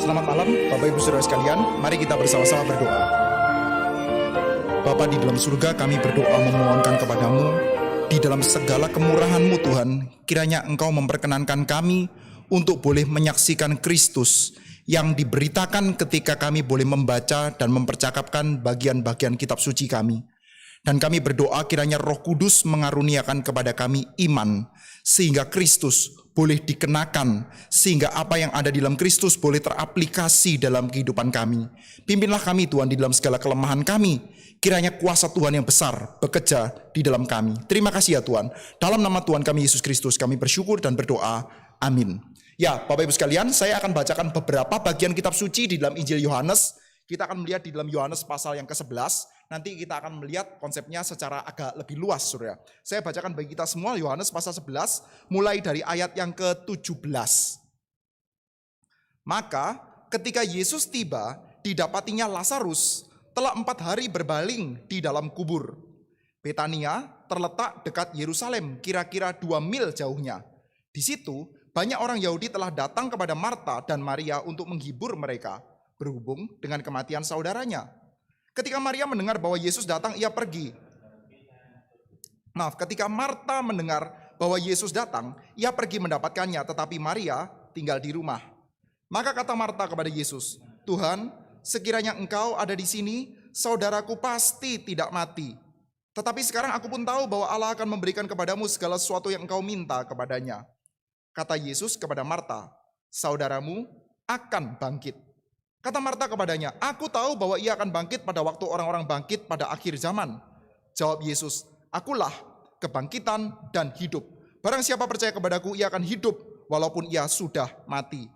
Selamat malam Bapak Ibu Saudara sekalian, mari kita bersama-sama berdoa. Bapa di dalam surga, kami berdoa memohonkan kepadamu, di dalam segala kemurahan-Mu Tuhan, kiranya Engkau memperkenankan kami untuk boleh menyaksikan Kristus yang diberitakan ketika kami boleh membaca dan mempercakapkan bagian-bagian kitab suci kami. Dan kami berdoa kiranya Roh Kudus mengaruniakan kepada kami iman, sehingga Kristus boleh dikenakan, sehingga apa yang ada di dalam Kristus boleh teraplikasi dalam kehidupan kami. Pimpinlah kami Tuhan di dalam segala kelemahan kami, kiranya kuasa Tuhan yang besar bekerja di dalam kami. Terima kasih ya Tuhan. Dalam nama Tuhan kami Yesus Kristus kami bersyukur dan berdoa. Amin. Ya Bapak Ibu sekalian, saya akan bacakan beberapa bagian kitab suci di dalam Injil Yohanes. Kita akan melihat di dalam Yohanes pasal yang ke-11. Nanti kita akan melihat konsepnya secara agak lebih luas, saudara. Saya bacakan bagi kita semua Yohanes pasal 11, mulai dari ayat yang ke-17. Maka ketika Yesus tiba, didapatinya Lazarus telah 4 hari berbaling di dalam kubur. Betania terletak dekat Yerusalem, kira-kira 2 mil jauhnya. Di situ banyak orang Yahudi telah datang kepada Marta dan Maria untuk menghibur mereka berhubung dengan kematian saudaranya. Ketika Maria mendengar bahwa Yesus datang, ia pergi. Ketika Marta mendengar bahwa Yesus datang, ia pergi mendapatkannya, tetapi Maria tinggal di rumah. Maka kata Marta kepada Yesus, "Tuhan, sekiranya Engkau ada di sini, saudaraku pasti tidak mati. Tetapi sekarang aku pun tahu bahwa Allah akan memberikan kepadamu segala sesuatu yang Engkau minta kepadanya." Kata Yesus kepada Marta, "Saudaramu akan bangkit." Kata Marta kepadanya, "Aku tahu bahwa ia akan bangkit pada waktu orang-orang bangkit pada akhir zaman." Jawab Yesus, "Akulah kebangkitan dan hidup. Barang siapa percaya kepadaku, ia akan hidup walaupun ia sudah mati.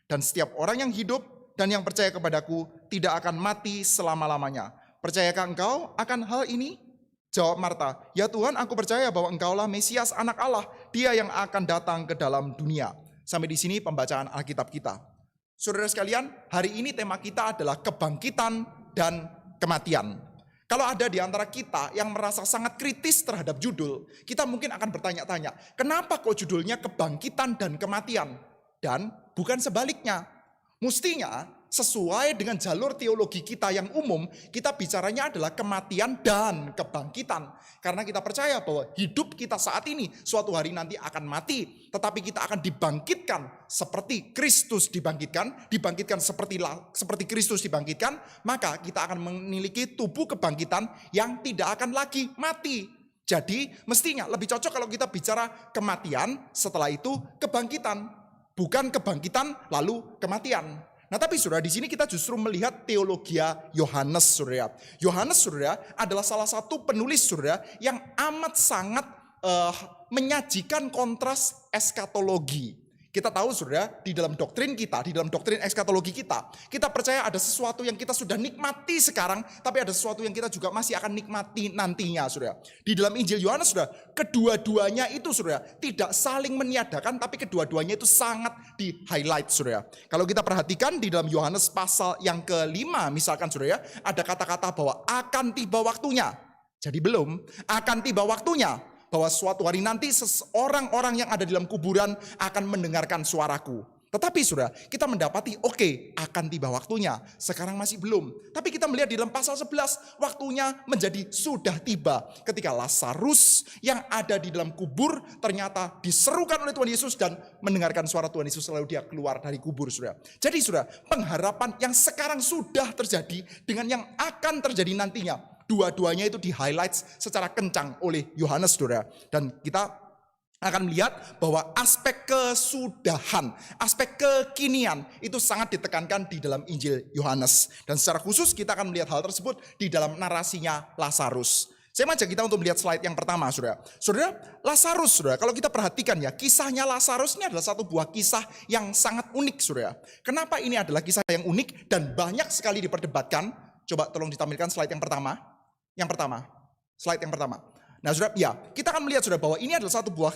Dan setiap orang yang hidup dan yang percaya kepadaku tidak akan mati selama-lamanya. Percayakah engkau akan hal ini?" Jawab Marta, "Ya Tuhan, aku percaya bahwa Engkaulah Mesias, Anak Allah, Dia yang akan datang ke dalam dunia." Sampai di sini pembacaan Alkitab kita. Saudara sekalian, hari ini tema kita adalah kebangkitan dan kematian. Kalau ada di antara kita yang merasa sangat kritis terhadap judul, kita mungkin akan bertanya-tanya, kenapa kok judulnya kebangkitan dan kematian? Dan bukan sebaliknya. Mestinya sesuai dengan jalur teologi kita yang umum, kita bicaranya adalah kematian dan kebangkitan. Karena kita percaya bahwa hidup kita saat ini suatu hari nanti akan mati, tetapi kita akan dibangkitkan seperti Kristus dibangkitkan seperti Kristus dibangkitkan, maka kita akan memiliki tubuh kebangkitan yang tidak akan lagi mati. Jadi mestinya lebih cocok kalau kita bicara kematian, setelah itu kebangkitan. Bukan kebangkitan lalu kematian. Tapi saudara, di sini kita justru melihat teologia Yohanes, saudara. Yohanes, saudara, adalah salah satu penulis, saudara, yang amat sangat menyajikan kontras eskatologi. Kita tahu, saudara, di dalam doktrin kita, di dalam doktrin eskatologi kita percaya ada sesuatu yang kita sudah nikmati sekarang, tapi ada sesuatu yang kita juga masih akan nikmati nantinya, saudara. Di dalam Injil Yohanes, saudara, kedua-duanya itu, saudara, tidak saling meniadakan, tapi kedua-duanya itu sangat di-highlight, saudara. Kalau kita perhatikan di dalam Yohanes pasal yang ke-5, misalkan, saudara, ada kata-kata bahwa akan tiba waktunya. Jadi belum, akan tiba waktunya. Bahwa suatu hari nanti orang-orang yang ada di dalam kuburan akan mendengarkan suaraku. Tetapi saudara, kita mendapati akan tiba waktunya. Sekarang masih belum. Tapi kita melihat di dalam pasal 11, waktunya menjadi sudah tiba. Ketika Lazarus yang ada di dalam kubur ternyata diserukan oleh Tuhan Yesus dan mendengarkan suara Tuhan Yesus, lalu dia keluar dari kubur, saudara. Jadi saudara, pengharapan yang sekarang sudah terjadi dengan yang akan terjadi nantinya, dua-duanya itu di-highlight secara kencang oleh Yohanes, saudara. Dan kita akan melihat bahwa aspek kesudahan, aspek kekinian itu sangat ditekankan di dalam Injil Yohanes. Dan secara khusus kita akan melihat hal tersebut di dalam narasinya Lazarus. Saya mengajak kita untuk melihat slide yang pertama, saudara. Saudara, Lazarus, saudara, kalau kita perhatikan ya, kisahnya Lazarus ini adalah satu buah kisah yang sangat unik, saudara. Kenapa ini adalah kisah yang unik dan banyak sekali diperdebatkan? Coba tolong ditampilkan slide yang pertama. Slide yang pertama. Nah, saudara, ya, kita akan melihat, saudara, bahwa ini adalah satu buah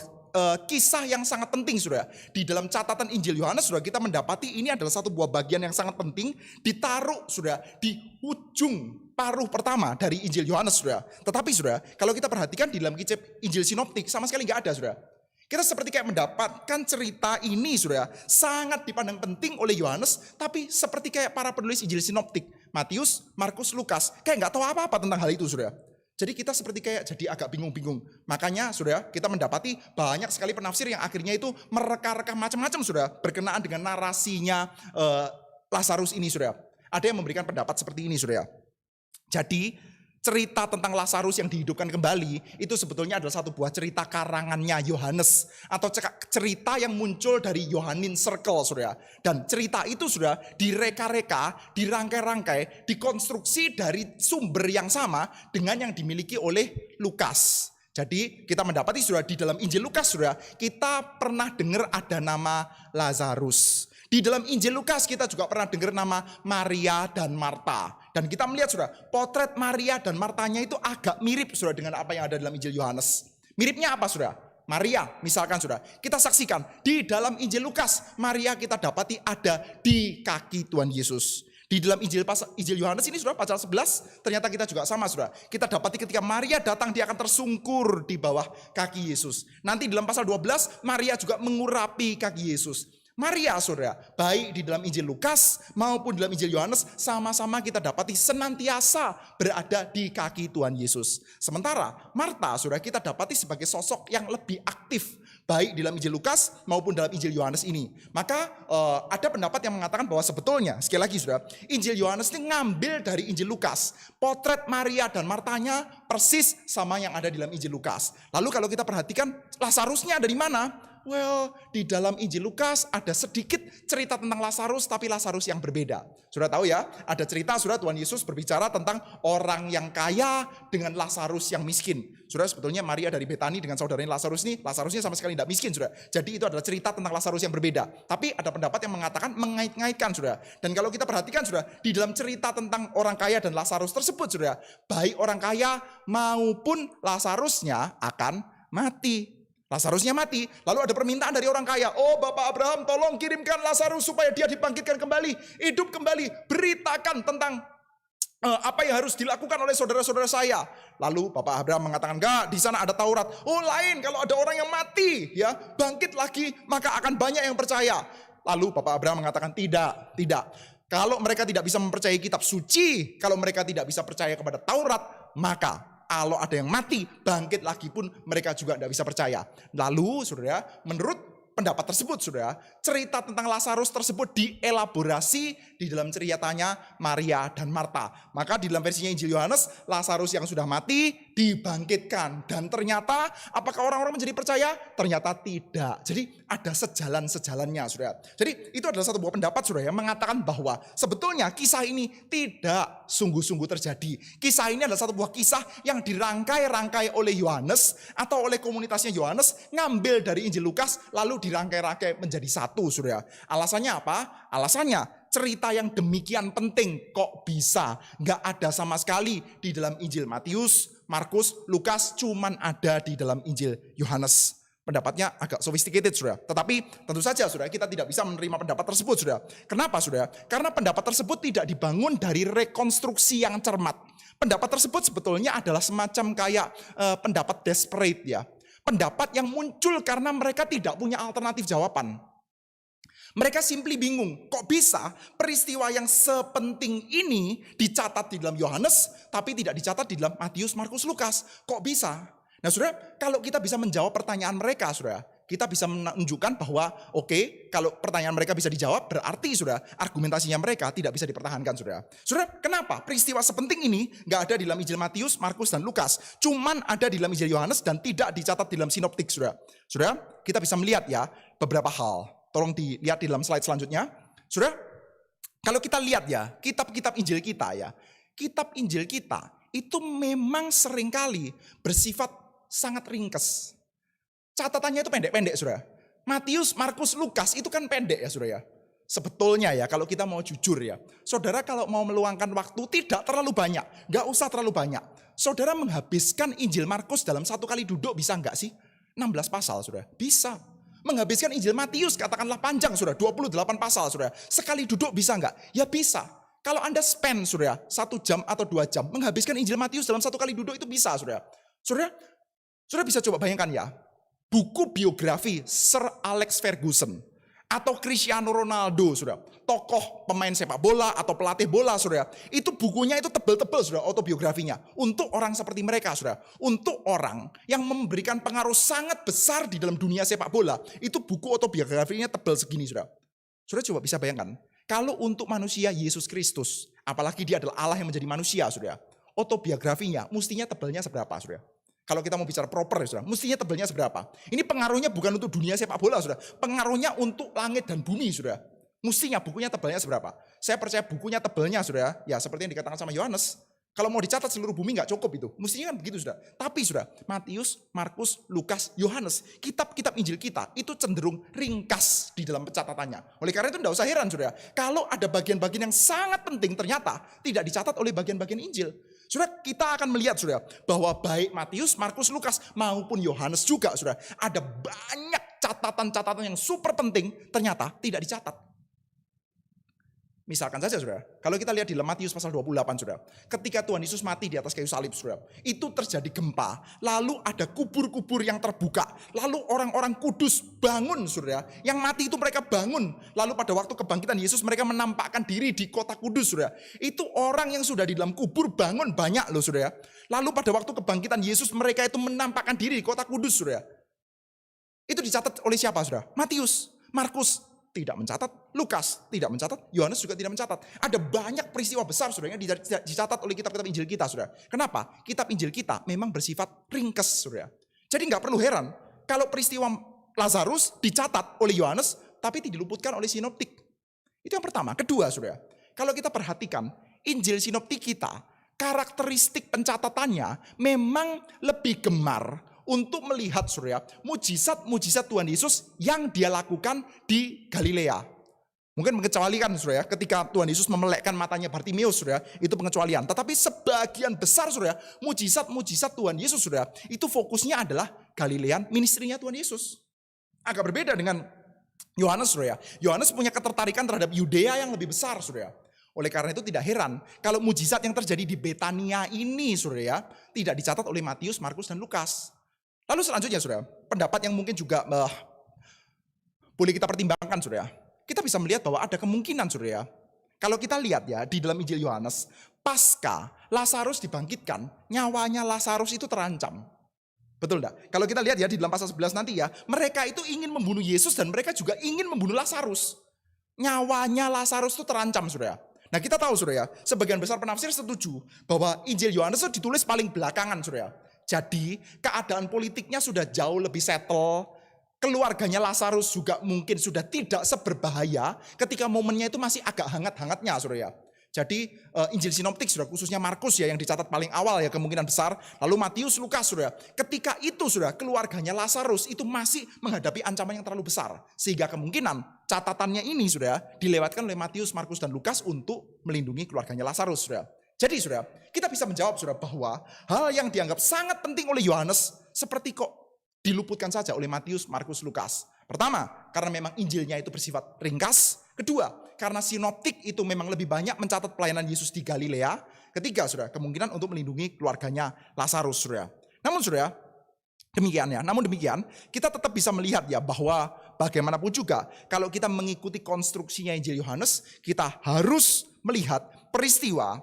kisah yang sangat penting, saudara. Di dalam catatan Injil Yohanes, saudara, kita mendapati ini adalah satu buah bagian yang sangat penting, ditaruh, saudara, di ujung paruh pertama dari Injil Yohanes, saudara. Tetapi, saudara, kalau kita perhatikan di dalam kitab Injil Sinoptik sama sekali nggak ada, saudara. Kita seperti kayak mendapatkan cerita ini saudara, sangat dipandang penting oleh Yohanes, tapi seperti kayak para penulis Injil sinoptik, Matius, Markus, Lukas, kayak nggak tahu apa-apa tentang hal itu saudara. Jadi kita seperti kayak jadi agak bingung-bingung. Makanya saudara, kita mendapati banyak sekali penafsir yang akhirnya itu mereka-reka macam-macam saudara, berkenaan dengan narasinya Lazarus ini saudara. Ada yang memberikan pendapat seperti ini saudara. Jadi cerita tentang Lazarus yang dihidupkan kembali itu sebetulnya adalah satu buah cerita karangannya Yohanes, atau cerita yang muncul dari Yohanin Circle saudara. Dan cerita itu saudara direka-reka, dirangkai-rangkai, dikonstruksi dari sumber yang sama dengan yang dimiliki oleh Lukas. Jadi kita mendapati saudara di dalam Injil Lukas saudara, kita pernah dengar ada nama Lazarus. Di dalam Injil Lukas kita juga pernah dengar nama Maria dan Marta. Dan kita melihat saudara, potret Maria dan Martanya itu agak mirip saudara dengan apa yang ada dalam Injil Yohanes. Miripnya apa saudara? Maria misalkan saudara, kita saksikan di dalam Injil Lukas, Maria kita dapati ada di kaki Tuhan Yesus. Di dalam Injil Yohanes ini saudara, pasal 11, ternyata kita juga sama saudara. Kita dapati ketika Maria datang, dia akan tersungkur di bawah kaki Yesus. Nanti dalam pasal 12, Maria juga mengurapi kaki Yesus. Maria saudara, baik di dalam Injil Lukas maupun dalam Injil Yohanes, sama-sama kita dapati senantiasa berada di kaki Tuhan Yesus. Sementara Marta saudara, kita dapati sebagai sosok yang lebih aktif, baik di dalam Injil Lukas maupun dalam Injil Yohanes ini. Maka ada pendapat yang mengatakan bahwa sebetulnya, sekali lagi saudara, Injil Yohanes ini ngambil dari Injil Lukas. Potret Maria dan Martanya persis sama yang ada di dalam Injil Lukas. Lalu kalau kita perhatikan Lazarusnya ada di mana? Well, di dalam Injil Lukas ada sedikit cerita tentang Lazarus, tapi Lazarus yang berbeda. Sudah tahu ya, ada cerita sudah Tuhan Yesus berbicara tentang orang yang kaya dengan Lazarus yang miskin. Sudah sebetulnya Maria dari Betani dengan saudaranya Lazarusnya sama sekali tidak miskin sudah. Jadi itu adalah cerita tentang Lazarus yang berbeda. Tapi ada pendapat yang mengatakan mengait-ngaitkan sudah. Dan kalau kita perhatikan sudah, di dalam cerita tentang orang kaya dan Lazarus tersebut sudah, baik orang kaya maupun Lazarusnya akan mati. Lazarusnya mati, lalu ada permintaan dari orang kaya. Oh Bapak Abraham, tolong kirimkan Lazarus supaya dia dibangkitkan kembali, hidup kembali. Beritakan tentang apa yang harus dilakukan oleh saudara-saudara saya. Lalu Bapak Abraham mengatakan, enggak, di sana ada Taurat. Oh lain, kalau ada orang yang mati, ya bangkit lagi, maka akan banyak yang percaya. Lalu Bapak Abraham mengatakan, tidak. Kalau mereka tidak bisa mempercayai kitab suci, kalau mereka tidak bisa percaya kepada Taurat, maka kalau ada yang mati, bangkit lagi pun mereka juga tidak bisa percaya. Lalu saudara, menurut pendapat tersebut saudara, cerita tentang Lazarus tersebut dielaborasi di dalam ceritanya Maria dan Marta. Maka di dalam versinya Injil Yohanes, Lazarus yang sudah mati dibangkitkan. Dan ternyata apakah orang-orang menjadi percaya? Ternyata tidak. Jadi ada sejalan-sejalannya saudara. Jadi itu adalah satu buah pendapat saudara yang mengatakan bahwa sebetulnya kisah ini tidak sungguh-sungguh terjadi. Kisah ini adalah satu buah kisah yang dirangkai-rangkai oleh Yohanes atau oleh komunitasnya Yohanes, ngambil dari Injil Lukas lalu dirangkai-rangkai menjadi satu saudara. Alasannya apa? Alasannya cerita yang demikian penting kok bisa nggak ada sama sekali di dalam Injil Matius, Markus, Lukas, cuman ada di dalam Injil Yohanes. Pendapatnya agak sophisticated saudara. Tetapi tentu saja saudara, kita tidak bisa menerima pendapat tersebut saudara. Kenapa saudara? Karena pendapat tersebut tidak dibangun dari rekonstruksi yang cermat. Pendapat tersebut sebetulnya adalah semacam kayak pendapat desperate ya. Pendapat yang muncul karena mereka tidak punya alternatif jawaban. Mereka simply bingung, kok bisa peristiwa yang sepenting ini dicatat di dalam Yohanes, tapi tidak dicatat di dalam Matius, Markus, Lukas. Kok bisa? Nah saudara, kalau kita bisa menjawab pertanyaan mereka saudara, kita bisa menunjukkan bahwa oke, kalau pertanyaan mereka bisa dijawab, berarti saudara, argumentasinya mereka tidak bisa dipertahankan saudara. Saudara, kenapa peristiwa sepenting ini gak ada di dalam Injil Matius, Markus, dan Lukas, cuman ada di dalam Injil Yohanes dan tidak dicatat di dalam sinoptik saudara. Saudara, kita bisa melihat ya beberapa hal. Tolong dilihat di dalam slide selanjutnya. Saudara, kalau kita lihat ya, kitab-kitab Injil kita ya, kitab Injil kita itu memang seringkali bersifat sangat ringkes. Catatannya itu pendek-pendek saudara. Matius, Markus, Lukas itu kan pendek ya saudara ya. Sebetulnya ya kalau kita mau jujur ya, saudara kalau mau meluangkan waktu tidak terlalu banyak, gak usah terlalu banyak. Saudara menghabiskan Injil Markus dalam satu kali duduk bisa gak sih? 16 pasal saudara, bisa. Menghabiskan Injil Matius katakanlah panjang saudara, 28 pasal saudara. Sekali duduk bisa enggak? Ya bisa. Kalau Anda spend saudara, 1 jam atau 2 jam menghabiskan Injil Matius dalam satu kali duduk itu bisa saudara. Saudara bisa coba bayangkan ya. buku biografi Sir Alex Ferguson atau Cristiano Ronaldo, saudara, tokoh pemain sepak bola atau pelatih bola, saudara, itu bukunya itu tebel-tebel, saudara, autobiografinya. Untuk orang seperti mereka, saudara, untuk orang yang memberikan pengaruh sangat besar di dalam dunia sepak bola, itu buku autobiografinya tebel segini, saudara. Saudara coba bisa bayangkan, kalau untuk manusia Yesus Kristus, apalagi dia adalah Allah yang menjadi manusia, saudara, autobiografinya mestinya tebelnya seberapa, saudara? Kalau kita mau bicara proper, ya, saudara, mestinya tebelnya seberapa? Ini pengaruhnya bukan untuk dunia sepak bola, saudara. Pengaruhnya untuk langit dan bumi, saudara. Mestinya bukunya tebelnya seberapa? Saya percaya bukunya tebelnya, saudara, ya seperti yang dikatakan sama Yohanes. Kalau mau dicatat seluruh bumi nggak cukup itu. Mestinya kan begitu, saudara. Tapi, saudara, Matius, Markus, Lukas, Yohanes, kitab-kitab Injil kita itu cenderung ringkas di dalam pencatatannya. Oleh karena itu tidak usah heran, saudara. Kalau ada bagian-bagian yang sangat penting ternyata tidak dicatat oleh bagian-bagian Injil. Saudara, kita akan melihat, saudara, bahwa baik Matius, Markus, Lukas maupun Yohanes juga, saudara, ada banyak catatan-catatan yang super penting ternyata tidak dicatat. Misalkan saja, saudara, kalau kita lihat di dalam Matius pasal 28, saudara, ketika Tuhan Yesus mati di atas kayu salib, saudara, itu terjadi gempa, lalu ada kubur-kubur yang terbuka, lalu orang-orang kudus bangun, saudara, yang mati itu mereka bangun, lalu pada waktu kebangkitan Yesus mereka menampakkan diri di kota kudus, saudara, itu orang yang sudah di dalam kubur bangun banyak loh, saudara, lalu pada waktu kebangkitan Yesus mereka itu menampakkan diri di kota kudus, saudara, itu dicatat oleh siapa, saudara? Matius, Markus tidak mencatat, Lukas tidak mencatat, Yohanes juga tidak mencatat. Ada banyak peristiwa besar, saudara, yang dicatat oleh kitab-kitab Injil kita, saudara. Kenapa? Kitab Injil kita memang bersifat ringkas, saudara. Jadi nggak perlu heran kalau peristiwa Lazarus dicatat oleh Yohanes, tapi diluputkan oleh sinoptik. Itu yang pertama. Kedua, saudara, kalau kita perhatikan Injil sinoptik kita, karakteristik pencatatannya memang lebih gemar untuk melihat, saudara, mujizat-mujizat Tuhan Yesus yang dia lakukan di Galilea. Mungkin mengecualikan, saudara, ketika Tuhan Yesus memelekkan matanya Bartimeus, saudara, itu pengecualian. Tetapi sebagian besar, saudara, mujizat-mujizat Tuhan Yesus, saudara, itu fokusnya adalah Galilean, ministrinya Tuhan Yesus. Agak berbeda dengan Yohanes, saudara. Yohanes punya ketertarikan terhadap Yudea yang lebih besar, saudara. Oleh karena itu tidak heran kalau mujizat yang terjadi di Betania ini, saudara, tidak dicatat oleh Matius, Markus, dan Lukas. Lalu selanjutnya, saudara, pendapat yang mungkin juga boleh kita pertimbangkan, saudara. Kita bisa melihat bahwa ada kemungkinan, saudara, kalau kita lihat ya di dalam Injil Yohanes, pasca Lazarus dibangkitkan, nyawanya Lazarus itu terancam. Betul enggak? Kalau kita lihat ya di dalam pasal 11 nanti ya, mereka itu ingin membunuh Yesus dan mereka juga ingin membunuh Lazarus. Nyawanya Lazarus itu terancam, saudara. Nah, kita tahu, saudara, sebagian besar penafsir setuju bahwa Injil Yohanes itu ditulis paling belakangan, saudara. Jadi keadaan politiknya sudah jauh lebih settle. Keluarganya Lazarus juga mungkin sudah tidak seberbahaya ketika momennya itu masih agak hangat-hangatnya, saudara. Jadi Injil sinoptik, saudara, khususnya Markus ya yang dicatat paling awal ya kemungkinan besar. Lalu Matius, Lukas, saudara. Ketika itu, saudara, keluarganya Lazarus itu masih menghadapi ancaman yang terlalu besar. Sehingga kemungkinan catatannya ini, saudara, dilewatkan oleh Matius, Markus, dan Lukas untuk melindungi keluarganya Lazarus, saudara. Jadi, saudara, kita bisa menjawab, saudara, bahwa hal yang dianggap sangat penting oleh Yohanes seperti kok diluputkan saja oleh Matius, Markus, Lukas. Pertama, karena memang Injilnya itu bersifat ringkas. Kedua, karena sinoptik itu memang lebih banyak mencatat pelayanan Yesus di Galilea. Ketiga, saudara, kemungkinan untuk melindungi keluarganya Lazarus, saudara. Namun, saudara, demikian, kita tetap bisa melihat ya bahwa bagaimanapun juga, kalau kita mengikuti konstruksinya Injil Yohanes, kita harus melihat peristiwa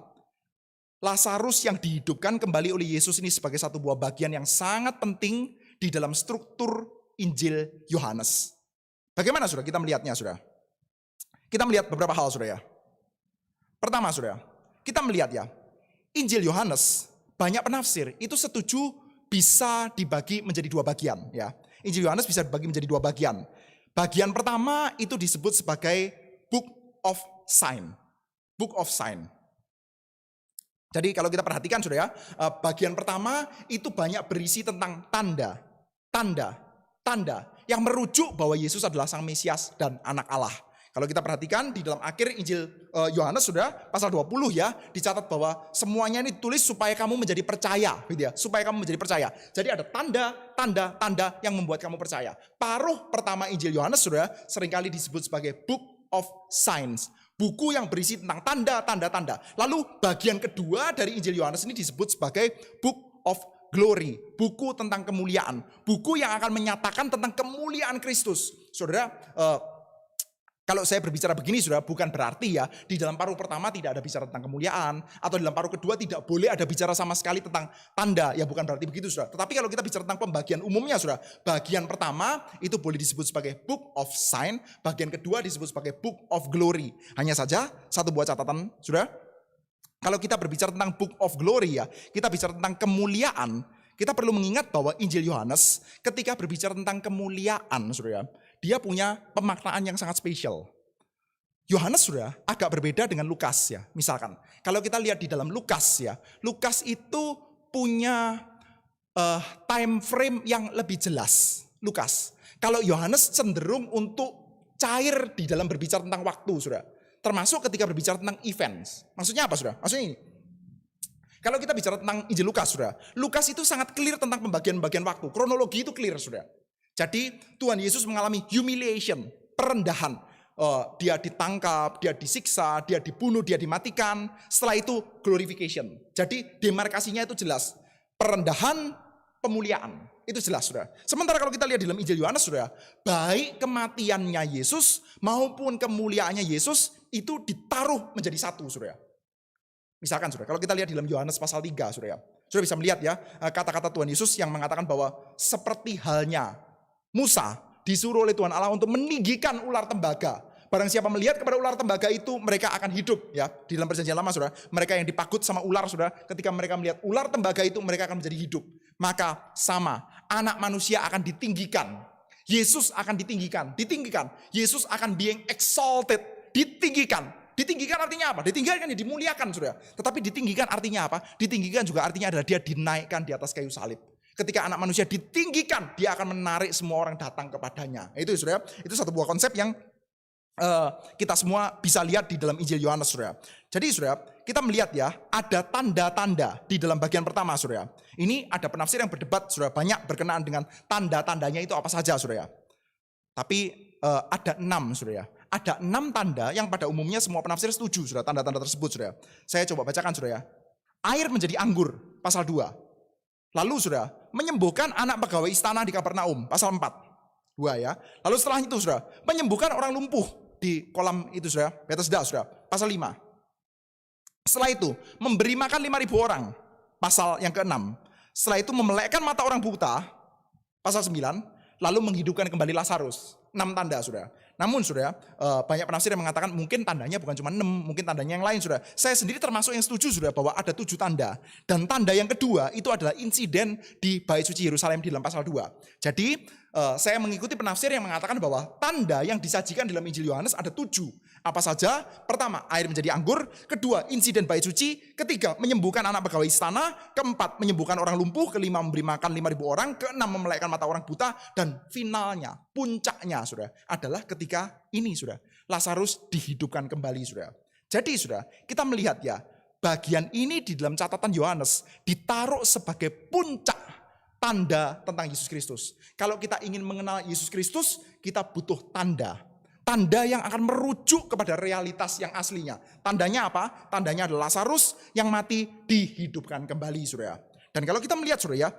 Lazarus yang dihidupkan kembali oleh Yesus ini sebagai satu buah bagian yang sangat penting di dalam struktur Injil Yohanes. Bagaimana, saudara, kita melihatnya, saudara? Kita melihat beberapa hal, saudara. Pertama, saudara, kita melihat ya, Injil Yohanes, banyak penafsir itu setuju bisa dibagi menjadi dua bagian. Ya, Injil Yohanes bisa dibagi menjadi dua bagian. Bagian pertama itu disebut sebagai Book of Sign. Book of Sign. Jadi kalau kita perhatikan, saudara, bagian pertama itu banyak berisi tentang tanda yang merujuk bahwa Yesus adalah Sang Mesias dan Anak Allah. Kalau kita perhatikan di dalam akhir Injil Yohanes, saudara, pasal 20 ya, dicatat bahwa semuanya ini ditulis supaya kamu menjadi percaya, gitu ya, supaya kamu menjadi percaya. Jadi ada tanda yang membuat kamu percaya. Paruh pertama Injil Yohanes, saudara, seringkali disebut sebagai Book of Signs. Buku yang berisi tentang tanda. Lalu bagian kedua dari Injil Yohanes ini disebut sebagai Book of Glory, buku tentang kemuliaan, buku yang akan menyatakan tentang kemuliaan Kristus. Saudara, kalau saya berbicara begini, saudara, bukan berarti ya di dalam paruh pertama tidak ada bicara tentang kemuliaan, atau dalam paruh kedua tidak boleh ada bicara sama sekali tentang tanda. Ya bukan berarti begitu, saudara. Tetapi kalau kita bicara tentang pembagian umumnya, saudara, bagian pertama itu boleh disebut sebagai Book of Sign, bagian kedua disebut sebagai Book of Glory. Hanya saja satu buah catatan, saudara. Kalau kita berbicara tentang Book of Glory ya, kita bicara tentang kemuliaan, kita perlu mengingat bahwa Injil Yohanes ketika berbicara tentang kemuliaan, saudara, dia punya pemaknaan yang sangat spesial. Yohanes sudah agak berbeda dengan Lukas ya. Misalkan, kalau kita lihat di dalam Lukas ya, Lukas itu punya time frame yang lebih jelas. Lukas. Kalau Yohanes cenderung untuk cair di dalam berbicara tentang waktu, saudara. Termasuk ketika berbicara tentang events. Maksudnya apa, saudara? Maksudnya ini. Kalau kita bicara tentang Injil Lukas, saudara, Lukas itu sangat clear tentang pembagian-pembagian waktu. Kronologi itu clear, saudara. Jadi Tuhan Yesus mengalami humiliation, perendahan. Dia ditangkap, dia disiksa, dia dibunuh, dia dimatikan. Setelah itu glorification. Jadi demarkasinya itu jelas. Perendahan, pemuliaan. Itu jelas, saudara. Sementara kalau kita lihat di dalam Injil Yohanes, saudara, baik kematiannya Yesus maupun kemuliaannya Yesus itu ditaruh menjadi satu, saudara. Misalkan, saudara, kalau kita lihat di dalam Yohanes pasal 3, saudara. Saudara bisa melihat ya, kata-kata Tuhan Yesus yang mengatakan bahwa seperti halnya Musa disuruh oleh Tuhan Allah untuk meninggikan ular tembaga. Barang siapa melihat kepada ular tembaga itu, mereka akan hidup. Ya, di dalam perjanjian lama, saudara, mereka yang dipagut sama ular, saudara, ketika mereka melihat ular tembaga itu, mereka akan menjadi hidup. Maka sama, anak manusia akan ditinggikan. Yesus akan ditinggikan. Yesus akan being exalted, ditinggikan. Ditinggikan artinya apa? Ditinggikan, dimuliakan, saudara. Tetapi ditinggikan artinya apa? Ditinggikan juga artinya adalah dia dinaikkan di atas kayu salib. Ketika anak manusia ditinggikan, dia akan menarik semua orang datang kepadanya. Itu, saudara, itu satu buah konsep yang kita semua bisa lihat di dalam Injil Yohanes, saudara. Jadi, saudara, kita melihat ya, ada tanda-tanda di dalam bagian pertama, saudara. Ini ada penafsir yang berdebat, saudara, banyak berkenaan dengan tanda-tandanya itu apa saja, saudara. Tapi ada 6, saudara. Ada 6 tanda yang pada umumnya semua penafsir setuju, saudara, tanda-tanda tersebut, saudara. Saya coba bacakan, saudara. Air menjadi anggur, pasal 2. Lalu, saudara, menyembuhkan anak pegawai istana di Kapernaum, pasal 4. 2 ya. Lalu setelah itu, saudara, menyembuhkan orang lumpuh di kolam itu, saudara, Bethesda, saudara, pasal 5. Setelah itu, memberi makan 5.000 orang, pasal yang ke-6. Setelah itu, memelekkan mata orang buta, pasal 9. Lalu menghidupkan kembali Lazarus, 6 tanda, saudara. Namun, saudara, banyak penafsir yang mengatakan mungkin tandanya bukan cuma 6, mungkin tandanya yang lain, saudara. Saya sendiri termasuk yang setuju, saudara, bahwa ada 7 tanda. Dan tanda yang kedua itu adalah insiden di Bait Suci Yerusalem di dalam pasal 2. Jadi, saya mengikuti penafsir yang mengatakan bahwa tanda yang disajikan dalam Injil Yohanes ada 7. Apa saja? Pertama, air menjadi anggur. Kedua, insiden Bait Suci. Ketiga, menyembuhkan anak pegawai istana. Keempat, menyembuhkan orang lumpuh. Kelima, memberi makan 5.000 orang. Keenam, memelekkan mata orang buta. Dan finalnya, puncaknya, saudara, adalah ketika ini, saudara, Lazarus dihidupkan kembali, saudara. Jadi, saudara, kita melihat ya, bagian ini di dalam catatan Yohanes ditaruh sebagai puncak tanda tentang Yesus Kristus. Kalau kita ingin mengenal Yesus Kristus, kita butuh tanda. Tanda yang akan merujuk kepada realitas yang aslinya. Tandanya apa? Tandanya adalah Lazarus yang mati dihidupkan kembali, saudara. Dan kalau kita melihat, saudara, ya,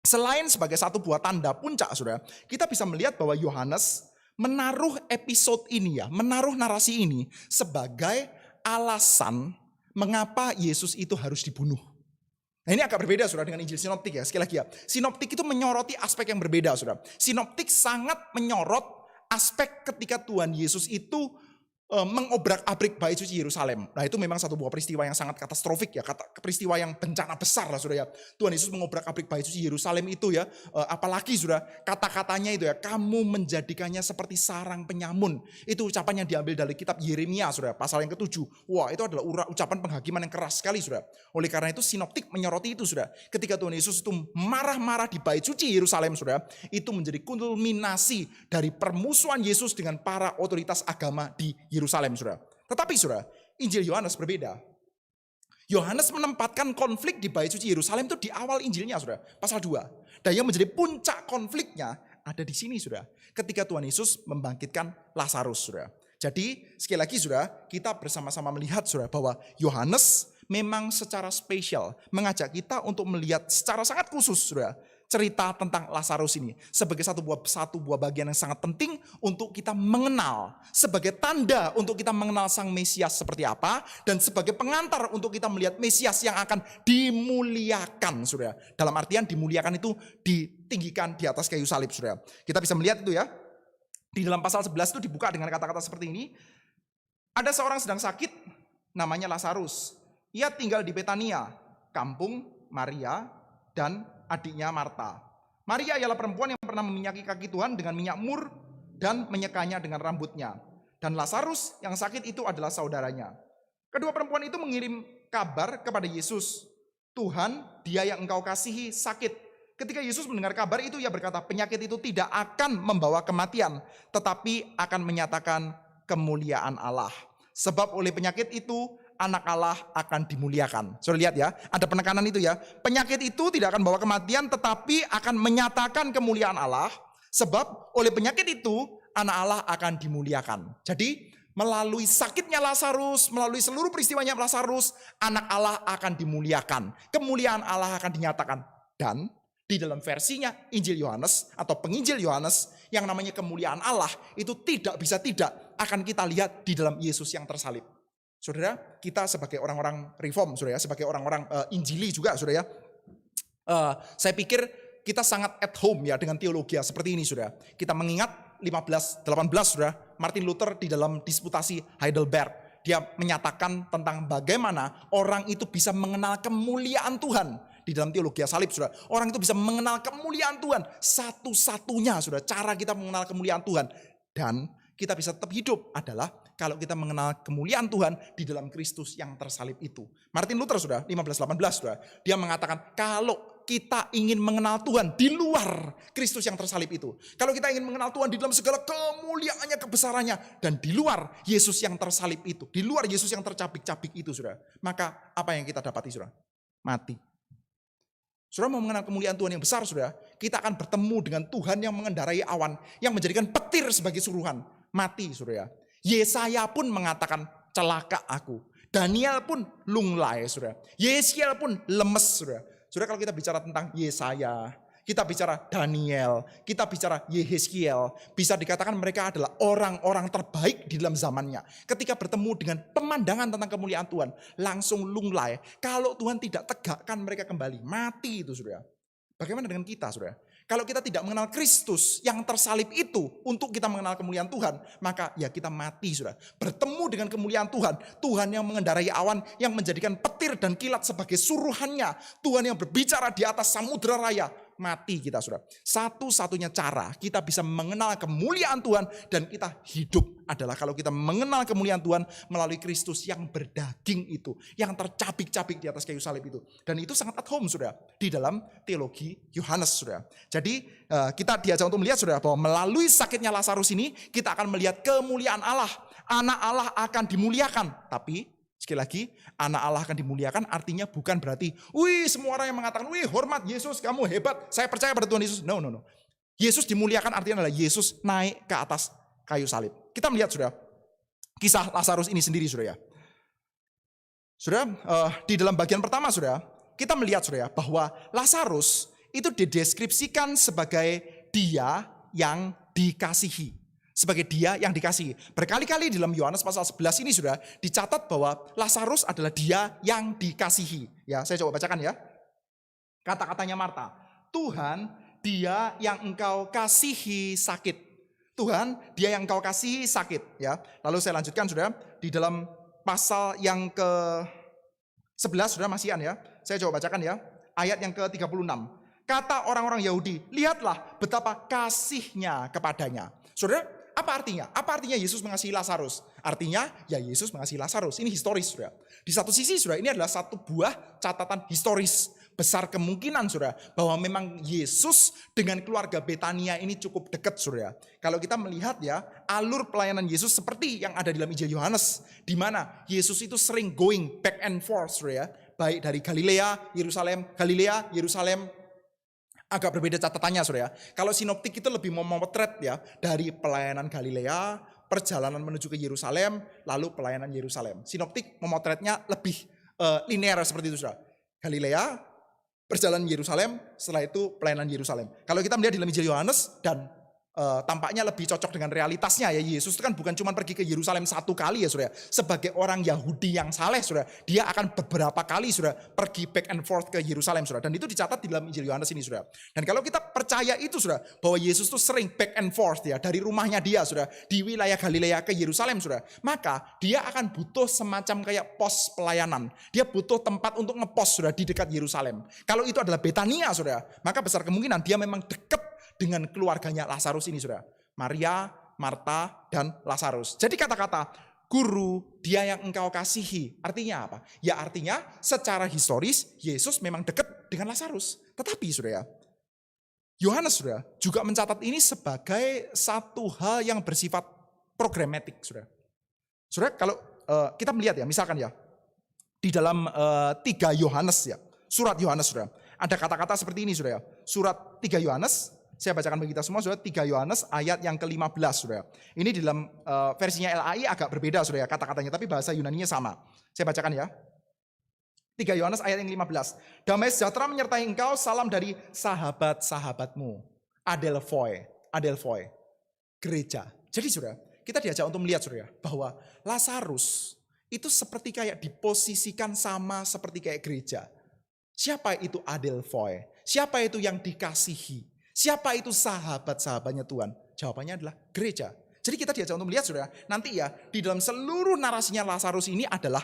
selain sebagai satu buah tanda puncak, saudara, kita bisa melihat bahwa Yohanes menaruh episode ini ya, menaruh narasi ini sebagai alasan mengapa Yesus itu harus dibunuh. Nah, ini agak berbeda, saudara, dengan Injil Sinoptik ya. Sekali lagi ya, Sinoptik itu menyoroti aspek yang berbeda, saudara. Sinoptik sangat menyorot aspek ketika Tuhan Yesus itu mengobrak-abrik Bait Suci Yerusalem. Nah, itu memang satu buah peristiwa yang sangat katastrofik ya, peristiwa yang bencana besar lah, saudara ya. Tuhan Yesus mengobrak-abrik Bait Suci Yerusalem itu ya, apalagi, saudara, kata-katanya itu ya, kamu menjadikannya seperti sarang penyamun. Itu ucapan yang diambil dari kitab Yeremia, saudara, pasal yang ke-7. Wah, itu adalah ucapan penghakiman yang keras sekali, saudara. Oleh karena itu Sinoptik menyoroti itu, saudara. Ketika Tuhan Yesus itu marah-marah di Bait Suci Yerusalem, saudara, itu menjadi kulminasi dari permusuhan Yesus dengan para otoritas agama di Yerusalem, saudara. Tetapi, saudara, Injil Yohanes berbeda. Yohanes menempatkan konflik di Bait Suci Yerusalem itu di awal Injilnya, saudara, pasal 2. Dan yang menjadi puncak konfliknya ada di sini, saudara, ketika Tuhan Yesus membangkitkan Lazarus, saudara. Jadi, sekali lagi, saudara, kita bersama-sama melihat, saudara, bahwa Yohanes memang secara spesial mengajak kita untuk melihat secara sangat khusus, saudara, cerita tentang Lazarus ini sebagai satu buah bagian yang sangat penting untuk kita mengenal, sebagai tanda untuk kita mengenal Sang Mesias seperti apa, dan sebagai pengantar untuk kita melihat Mesias yang akan dimuliakan, saudara. Dalam artian dimuliakan itu ditinggikan di atas kayu salib, saudara. Kita bisa melihat itu ya. Di dalam pasal 11 itu dibuka dengan kata-kata seperti ini. Ada seorang sedang sakit, namanya Lazarus. Ia tinggal di Betania, kampung Maria dan adiknya Marta. Maria ialah perempuan yang pernah meminyaki kaki Tuhan dengan minyak mur dan menyekanya dengan rambutnya. Dan Lazarus yang sakit itu adalah saudaranya. Kedua perempuan itu mengirim kabar kepada Yesus. Tuhan, dia yang engkau kasihi sakit. Ketika Yesus mendengar kabar itu, ia berkata, penyakit itu tidak akan membawa kematian, tetapi akan menyatakan kemuliaan Allah. Sebab oleh penyakit itu, anak Allah akan dimuliakan. Sudah lihat ya, ada penekanan itu ya. Penyakit itu tidak akan bawa kematian, tetapi akan menyatakan kemuliaan Allah. Sebab oleh penyakit itu, anak Allah akan dimuliakan. Jadi melalui sakitnya Lazarus, melalui seluruh peristiwanya Lazarus, anak Allah akan dimuliakan. Kemuliaan Allah akan dinyatakan. Dan di dalam versinya Injil Yohanes atau penginjil Yohanes, yang namanya kemuliaan Allah itu tidak bisa tidak akan kita lihat di dalam Yesus yang tersalib. Saudara, kita sebagai orang-orang reform, saudara, sebagai orang-orang Injili juga, saudara, saya pikir kita sangat at home ya dengan teologi seperti ini, saudara. Kita mengingat 1518, saudara, Martin Luther di dalam disputasi Heidelberg, dia menyatakan tentang bagaimana orang itu bisa mengenal kemuliaan Tuhan di dalam teologi salib, saudara. Orang itu bisa mengenal kemuliaan Tuhan satu-satunya, saudara. Cara kita mengenal kemuliaan Tuhan dan kita bisa tetap hidup adalah kalau kita mengenal kemuliaan Tuhan di dalam Kristus yang tersalib itu. Martin Luther, saudara, 1518, saudara, dia mengatakan kalau kita ingin mengenal Tuhan di luar Kristus yang tersalib itu, kalau kita ingin mengenal Tuhan di dalam segala kemuliaannya, kebesarannya, dan di luar Yesus yang tersalib itu, di luar Yesus yang tercabik-cabik itu, saudara, maka apa yang kita dapati, saudara? Mati. Saudara mau mengenal kemuliaan Tuhan yang besar, saudara, kita akan bertemu dengan Tuhan yang mengendarai awan, yang menjadikan petir sebagai suruhan. Mati, saudara. Yesaya pun mengatakan celaka aku. Daniel pun lunglai, saudara. Yeskiel pun lemes, saudara. Saudara, kalau kita bicara tentang Yesaya, kita bicara Daniel, kita bicara Yehezkiel, bisa dikatakan mereka adalah orang-orang terbaik di dalam zamannya. Ketika bertemu dengan pemandangan tentang kemuliaan Tuhan, langsung lunglai. Kalau Tuhan tidak tegakkan mereka kembali, mati itu, saudara. Bagaimana dengan kita, saudara? Kalau kita tidak mengenal Kristus yang tersalib itu untuk kita mengenal kemuliaan Tuhan, maka ya kita mati, saudara. Bertemu dengan kemuliaan Tuhan, Tuhan yang mengendarai awan, yang menjadikan petir dan kilat sebagai suruhannya, Tuhan yang berbicara di atas samudera raya, mati kita, saudara. Satu-satunya cara kita bisa mengenal kemuliaan Tuhan dan kita hidup adalah kalau kita mengenal kemuliaan Tuhan melalui Kristus yang berdaging itu, yang tercabik-cabik di atas kayu salib itu. Dan itu sangat at home, saudara, di dalam teologi Yohanes, saudara. Jadi kita diajak untuk melihat, saudara, bahwa melalui sakitnya Lazarus ini kita akan melihat kemuliaan Allah. Anak Allah akan dimuliakan. Tapi sekali lagi, anak Allah akan dimuliakan artinya bukan berarti, wih, semua orang yang mengatakan, wih, hormat Yesus, kamu hebat, saya percaya pada Tuhan Yesus. No. Yesus dimuliakan artinya adalah Yesus naik ke atas kayu salib. Kita melihat, saudara, kisah Lazarus ini sendiri, saudara. Saudara, di dalam bagian pertama, saudara, kita melihat, saudara, bahwa Lazarus itu dideskripsikan sebagai dia yang dikasihi. Sebagai dia yang dikasihi. Berkali-kali di dalam Yohanes pasal 11 ini, saudara, dicatat bahwa Lazarus adalah dia yang dikasihi. Ya, saya coba bacakan ya. Kata-katanya Marta, Tuhan, dia yang engkau kasihi sakit. Tuhan, dia yang engkau kasihi sakit. Ya, lalu saya lanjutkan, saudara, di dalam pasal yang ke-11, saudara, masihan ya. Saya coba bacakan ya. Ayat yang ke-36. Kata orang-orang Yahudi, lihatlah betapa kasihnya kepadanya. Saudara, apa artinya? Apa artinya Yesus mengasihi Lazarus? Artinya, ya Yesus mengasihi Lazarus. Ini historis, saudara. Di satu sisi, saudara, ini adalah satu buah catatan historis. Besar kemungkinan, saudara, bahwa memang Yesus dengan keluarga Betania ini cukup dekat, saudara. Kalau kita melihat ya, alur pelayanan Yesus seperti yang ada di dalam Injil Yohanes, di mana Yesus itu sering going back and forth, saudara. Baik dari Galilea, Yerusalem, agak berbeda catatannya, saudara. Kalau sinoptik itu lebih memotret ya dari pelayanan Galilea, perjalanan menuju ke Yerusalem, lalu pelayanan Yerusalem. Sinoptik memotretnya lebih linear seperti itu, saudara. Galilea, perjalanan Yerusalem, setelah itu pelayanan Yerusalem. Kalau kita melihat di dalam Injil Yohanes dan tampaknya lebih cocok dengan realitasnya ya, Yesus itu kan bukan cuma pergi ke Yerusalem satu kali ya saudara. Sebagai orang Yahudi yang saleh saudara, dia akan beberapa kali saudara pergi back and forth ke Yerusalem saudara. Dan itu dicatat di dalam Injil Yohanes ini saudara. Dan kalau kita percaya itu saudara, bahwa Yesus itu sering back and forth ya, dari rumahnya dia saudara, di wilayah Galilea ke Yerusalem saudara, maka dia akan butuh semacam kayak pos pelayanan. Dia butuh tempat untuk ngepos saudara di dekat Yerusalem. Kalau itu adalah Betania saudara, maka besar kemungkinan dia memang dekat dengan keluarganya Lazarus ini saudara. Maria, Marta, dan Lazarus. Jadi kata-kata guru, dia yang engkau kasihi. Artinya apa? Ya artinya secara historis Yesus memang dekat dengan Lazarus. Tetapi saudara, Yohanes saudara juga mencatat ini sebagai satu hal yang bersifat programatik saudara. Saudara kalau kita melihat ya, misalkan ya, di dalam 3 Yohanes ya, surat Yohanes saudara, ada kata-kata seperti ini saudara. Surat 3 Yohanes, saya bacakan bagi kita semua saudara, 3 Yohanes ayat yang ke-15 saudara. Ini di dalam versinya LAI agak berbeda saudara kata-katanya, tapi bahasa Yunaninya sama. Saya bacakan ya. 3 Yohanes ayat yang 15. Damai sejahtera menyertai engkau, salam dari sahabat-sahabatmu. Adelphoi, gereja. Jadi saudara, kita diajak untuk melihat saudara, bahwa Lazarus itu seperti kayak diposisikan sama seperti kayak gereja. Siapa itu Adelphoi? Siapa itu yang dikasihi? Siapa itu sahabat-sahabatnya Tuhan? Jawabannya adalah gereja. Jadi kita diajak untuk melihat saudara, nanti ya di dalam seluruh narasinya Lazarus ini adalah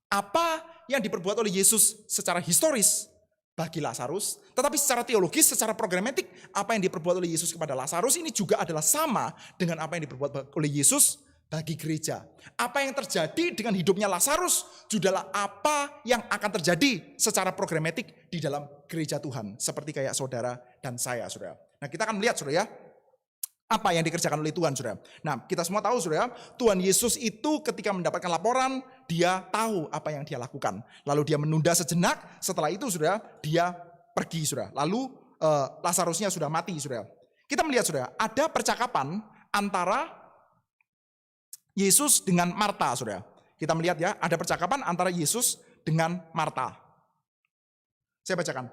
apa yang diperbuat oleh Yesus secara historis bagi Lazarus, tetapi secara teologis, secara programatik, apa yang diperbuat oleh Yesus kepada Lazarus ini juga adalah sama dengan apa yang diperbuat oleh Yesus bagi gereja. Apa yang terjadi dengan hidupnya Lazarus juga adalah apa yang akan terjadi secara programatik di dalam gereja Tuhan. Seperti kayak saudara dan saya saudara. Nah kita akan melihat saudara ya, apa yang dikerjakan oleh Tuhan saudara. Nah kita semua tahu saudara, Tuhan Yesus itu ketika mendapatkan laporan, dia tahu apa yang dia lakukan. Lalu dia menunda sejenak, setelah itu saudara, dia pergi saudara. Lalu Lazarusnya sudah mati saudara. Kita melihat saudara, ada percakapan antara Yesus dengan Marta saudara. Kita melihat ya, ada percakapan antara Yesus dengan Marta. Saya bacakan.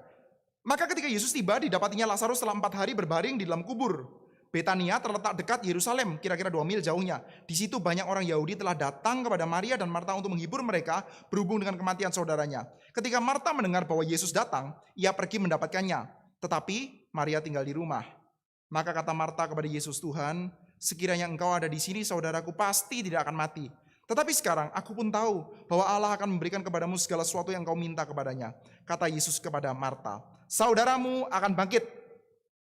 Maka ketika Yesus tiba, didapatinya Lazarus setelah 4 hari berbaring di dalam kubur. Betania terletak dekat Yerusalem, kira-kira 2 mil jauhnya. Di situ banyak orang Yahudi telah datang kepada Maria dan Marta untuk menghibur mereka berhubung dengan kematian saudaranya. Ketika Marta mendengar bahwa Yesus datang, ia pergi mendapatkannya. Tetapi Maria tinggal di rumah. Maka kata Marta kepada Yesus, Tuhan, sekiranya engkau ada di sini, saudaraku pasti tidak akan mati. Tetapi sekarang aku pun tahu bahwa Allah akan memberikan kepadamu segala sesuatu yang kau minta kepadanya. Kata Yesus kepada Marta, saudaramu akan bangkit.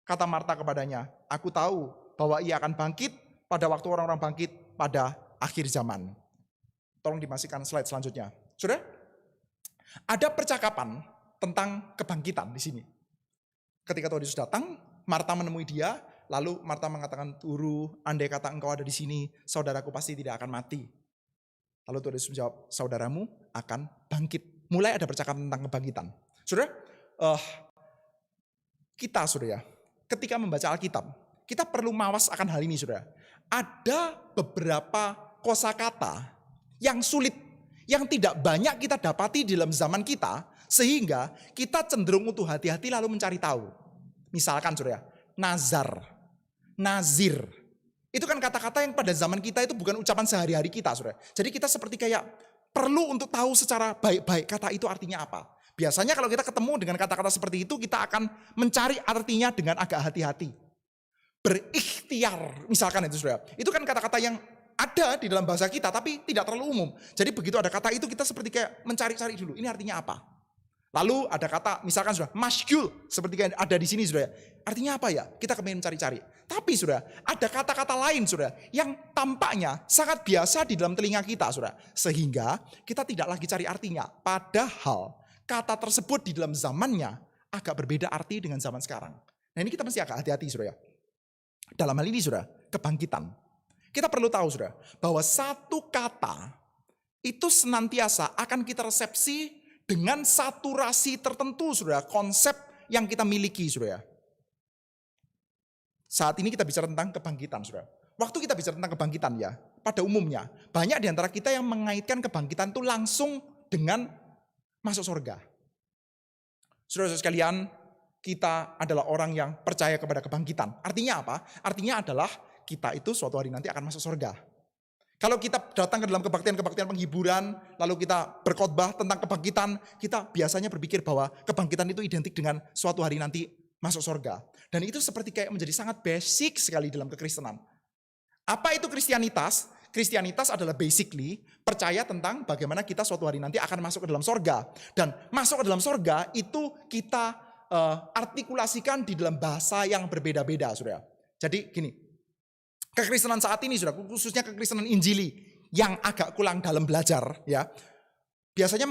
Kata Marta kepadanya, aku tahu bahwa ia akan bangkit pada waktu orang-orang bangkit pada akhir zaman. Tolong dimasukkan slide selanjutnya. Sudah? Ada percakapan tentang kebangkitan di sini. Ketika Tuhan Yesus datang, Marta menemui dia, lalu Marta mengatakan, Guru, andai kata engkau ada di sini, saudaraku pasti tidak akan mati. Lalu Tuhan Yesus menjawab, saudaramu akan bangkit. Mulai ada percakapan tentang kebangkitan. Saudara, kita saudara, ketika membaca Alkitab, kita perlu mawas akan hal ini saudara. Ada beberapa kosakata yang sulit, yang tidak banyak kita dapati di dalam zaman kita, sehingga kita cenderung untuk hati-hati lalu mencari tahu. Misalkan saudara, nazir. Itu kan kata-kata yang pada zaman kita itu bukan ucapan sehari-hari kita saudara. Jadi kita seperti kayak perlu untuk tahu secara baik-baik kata itu artinya apa. Biasanya kalau kita ketemu dengan kata-kata seperti itu, kita akan mencari artinya dengan agak hati-hati. Berikhtiar, misalkan itu saudara. Itu kan kata-kata yang ada di dalam bahasa kita, tapi tidak terlalu umum. Jadi begitu ada kata itu, kita seperti kayak mencari-cari dulu, ini artinya apa. Lalu ada kata, misalkan saudara, maskul, seperti kayak ada di sini saudara. Artinya apa ya? Kita kemudian mencari-cari. Tapi saudara, ada kata-kata lain saudara, yang tampaknya sangat biasa di dalam telinga kita saudara. Sehingga kita tidak lagi cari artinya. Padahal kata tersebut di dalam zamannya agak berbeda arti dengan zaman sekarang. Nah ini kita mesti agak hati-hati saudara. Dalam hal ini saudara, kebangkitan. Kita perlu tahu saudara, bahwa satu kata itu senantiasa akan kita resepsi dengan saturasi tertentu saudara, konsep yang kita miliki saudara. Saat ini kita bicara tentang kebangkitan saudara. Waktu kita bicara tentang kebangkitan ya, pada umumnya banyak di antara kita yang mengaitkan kebangkitan itu langsung dengan masuk surga. Saudara-saudara sekalian, kita adalah orang yang percaya kepada kebangkitan. Artinya apa? Artinya adalah kita itu suatu hari nanti akan masuk surga. Kalau kita datang ke dalam kebaktian-kebaktian penghiburan, lalu kita berkhotbah tentang kebangkitan, kita biasanya berpikir bahwa kebangkitan itu identik dengan suatu hari nanti masuk surga. Dan itu seperti kayak menjadi sangat basic sekali dalam kekristenan. Apa itu Kristianitas? Kristianitas adalah basically percaya tentang bagaimana kita suatu hari nanti akan masuk ke dalam surga. Dan masuk ke dalam surga itu kita artikulasikan di dalam bahasa yang berbeda-beda, saudara. Jadi gini, kekristenan saat ini, saudara, khususnya kekristenan Injili yang agak kurang dalam belajar, ya, biasanya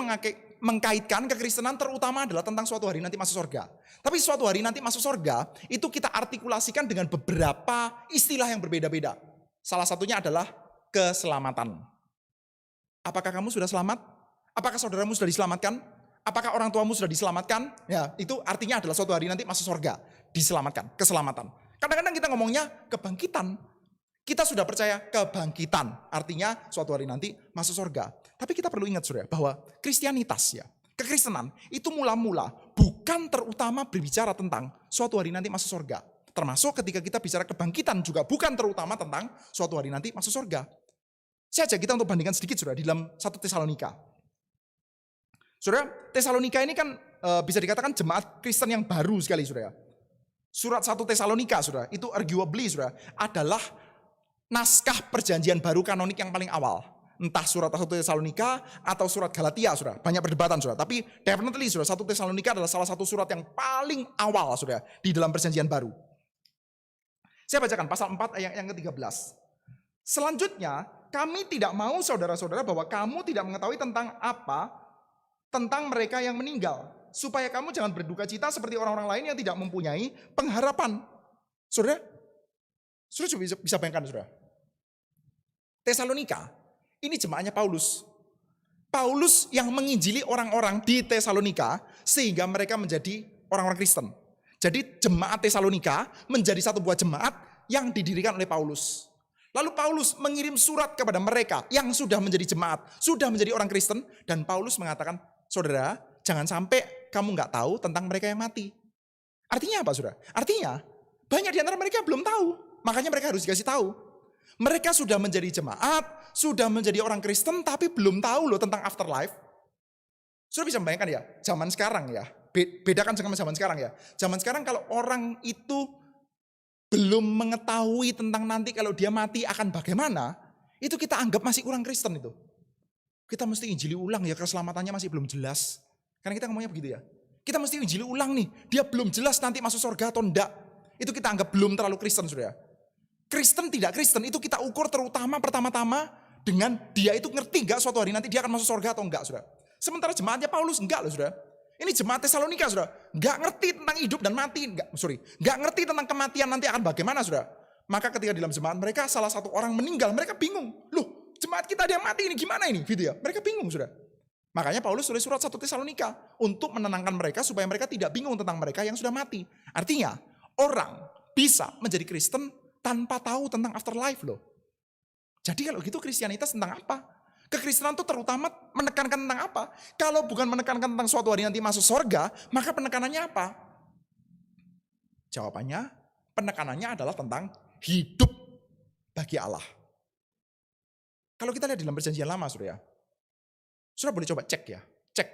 mengkaitkan kekristenan terutama adalah tentang suatu hari nanti masuk surga. Tapi suatu hari nanti masuk surga itu kita artikulasikan dengan beberapa istilah yang berbeda-beda. Salah satunya adalah keselamatan. Apakah kamu sudah selamat? Apakah saudaramu sudah diselamatkan? Apakah orang tuamu sudah diselamatkan? Ya, itu artinya adalah suatu hari nanti masuk surga, diselamatkan, keselamatan. Kadang-kadang kita ngomongnya kebangkitan. Kita sudah percaya kebangkitan, artinya suatu hari nanti masuk surga. Tapi kita perlu ingat, saudara, bahwa Kristianitas, ya, kekristenan itu mula-mula bukan terutama berbicara tentang suatu hari nanti masuk surga. Termasuk ketika kita bicara kebangkitan juga bukan terutama tentang suatu hari nanti masuk surga. Saya ajak kita untuk bandingkan sedikit, saudara, di dalam 1 Tesalonika. Saudara, Tesalonika ini kan bisa dikatakan jemaat Kristen yang baru sekali, saudara. Surat 1 Tesalonika, saudara, itu arguably, saudara, adalah naskah perjanjian baru kanonik yang paling awal. Entah surat 1 Tesalonika atau surat Galatia, saudara. Banyak perdebatan, saudara. Tapi definitely, saudara, 1 Tesalonika adalah salah satu surat yang paling awal, saudara, di dalam perjanjian baru. Saya bacakan pasal 4 ayat yang ke-13. Selanjutnya, kami tidak mau saudara-saudara bahwa kamu tidak mengetahui tentang mereka yang meninggal. Supaya kamu jangan berduka cita seperti orang-orang lain yang tidak mempunyai pengharapan. Saudara, saudara bisa bayangkan, saudara. Tesalonika, ini jemaatnya Paulus. Paulus yang menginjili orang-orang di Tesalonika sehingga mereka menjadi orang-orang Kristen. Jadi jemaat Tesalonika menjadi satu buah jemaat yang didirikan oleh Paulus. Lalu Paulus mengirim surat kepada mereka yang sudah menjadi jemaat, sudah menjadi orang Kristen. Dan Paulus mengatakan, saudara, jangan sampai kamu nggak tahu tentang mereka yang mati. Artinya apa, saudara? Artinya banyak di antara mereka belum tahu. Makanya mereka harus dikasih tahu. Mereka sudah menjadi jemaat, sudah menjadi orang Kristen, tapi belum tahu loh tentang afterlife. Sudah bisa membayangkan ya, zaman sekarang ya, bedakan sama zaman sekarang ya. Zaman sekarang kalau orang itu belum mengetahui tentang nanti kalau dia mati akan bagaimana, itu kita anggap masih kurang Kristen itu. Kita mesti injili ulang ya, keselamatannya masih belum jelas. Karena kita ngomongnya begitu ya. Kita mesti injili ulang nih, dia belum jelas nanti masuk surga atau enggak. Itu kita anggap belum terlalu Kristen, saudara. Kristen tidak Kristen itu kita ukur terutama pertama-tama dengan dia itu ngerti enggak suatu hari nanti dia akan masuk surga atau enggak, saudara. Sementara jemaatnya Paulus enggak loh, saudara. Ini jemaat Tesalonika, saudara. Enggak ngerti tentang hidup dan mati. Enggak ngerti tentang kematian nanti akan bagaimana, saudara. Maka ketika di dalam jemaat mereka salah satu orang meninggal, mereka bingung. Loh, jemaat kita ada yang mati ini gimana ini? Gitu ya. Mereka bingung, saudara. Makanya Paulus tulis surat 1 Tesalonika untuk menenangkan mereka supaya mereka tidak bingung tentang mereka yang sudah mati. Artinya, orang bisa menjadi Kristen tanpa tahu tentang afterlife loh. Jadi kalau gitu Kristianitas tentang apa? Kekristenan itu terutama menekankan tentang apa? Kalau bukan menekankan tentang suatu hari nanti masuk surga, maka penekanannya apa? Jawabannya, penekanannya adalah tentang hidup bagi Allah. Kalau kita lihat di dalam perjanjian lama, saudara, saudara boleh coba cek ya. Cek.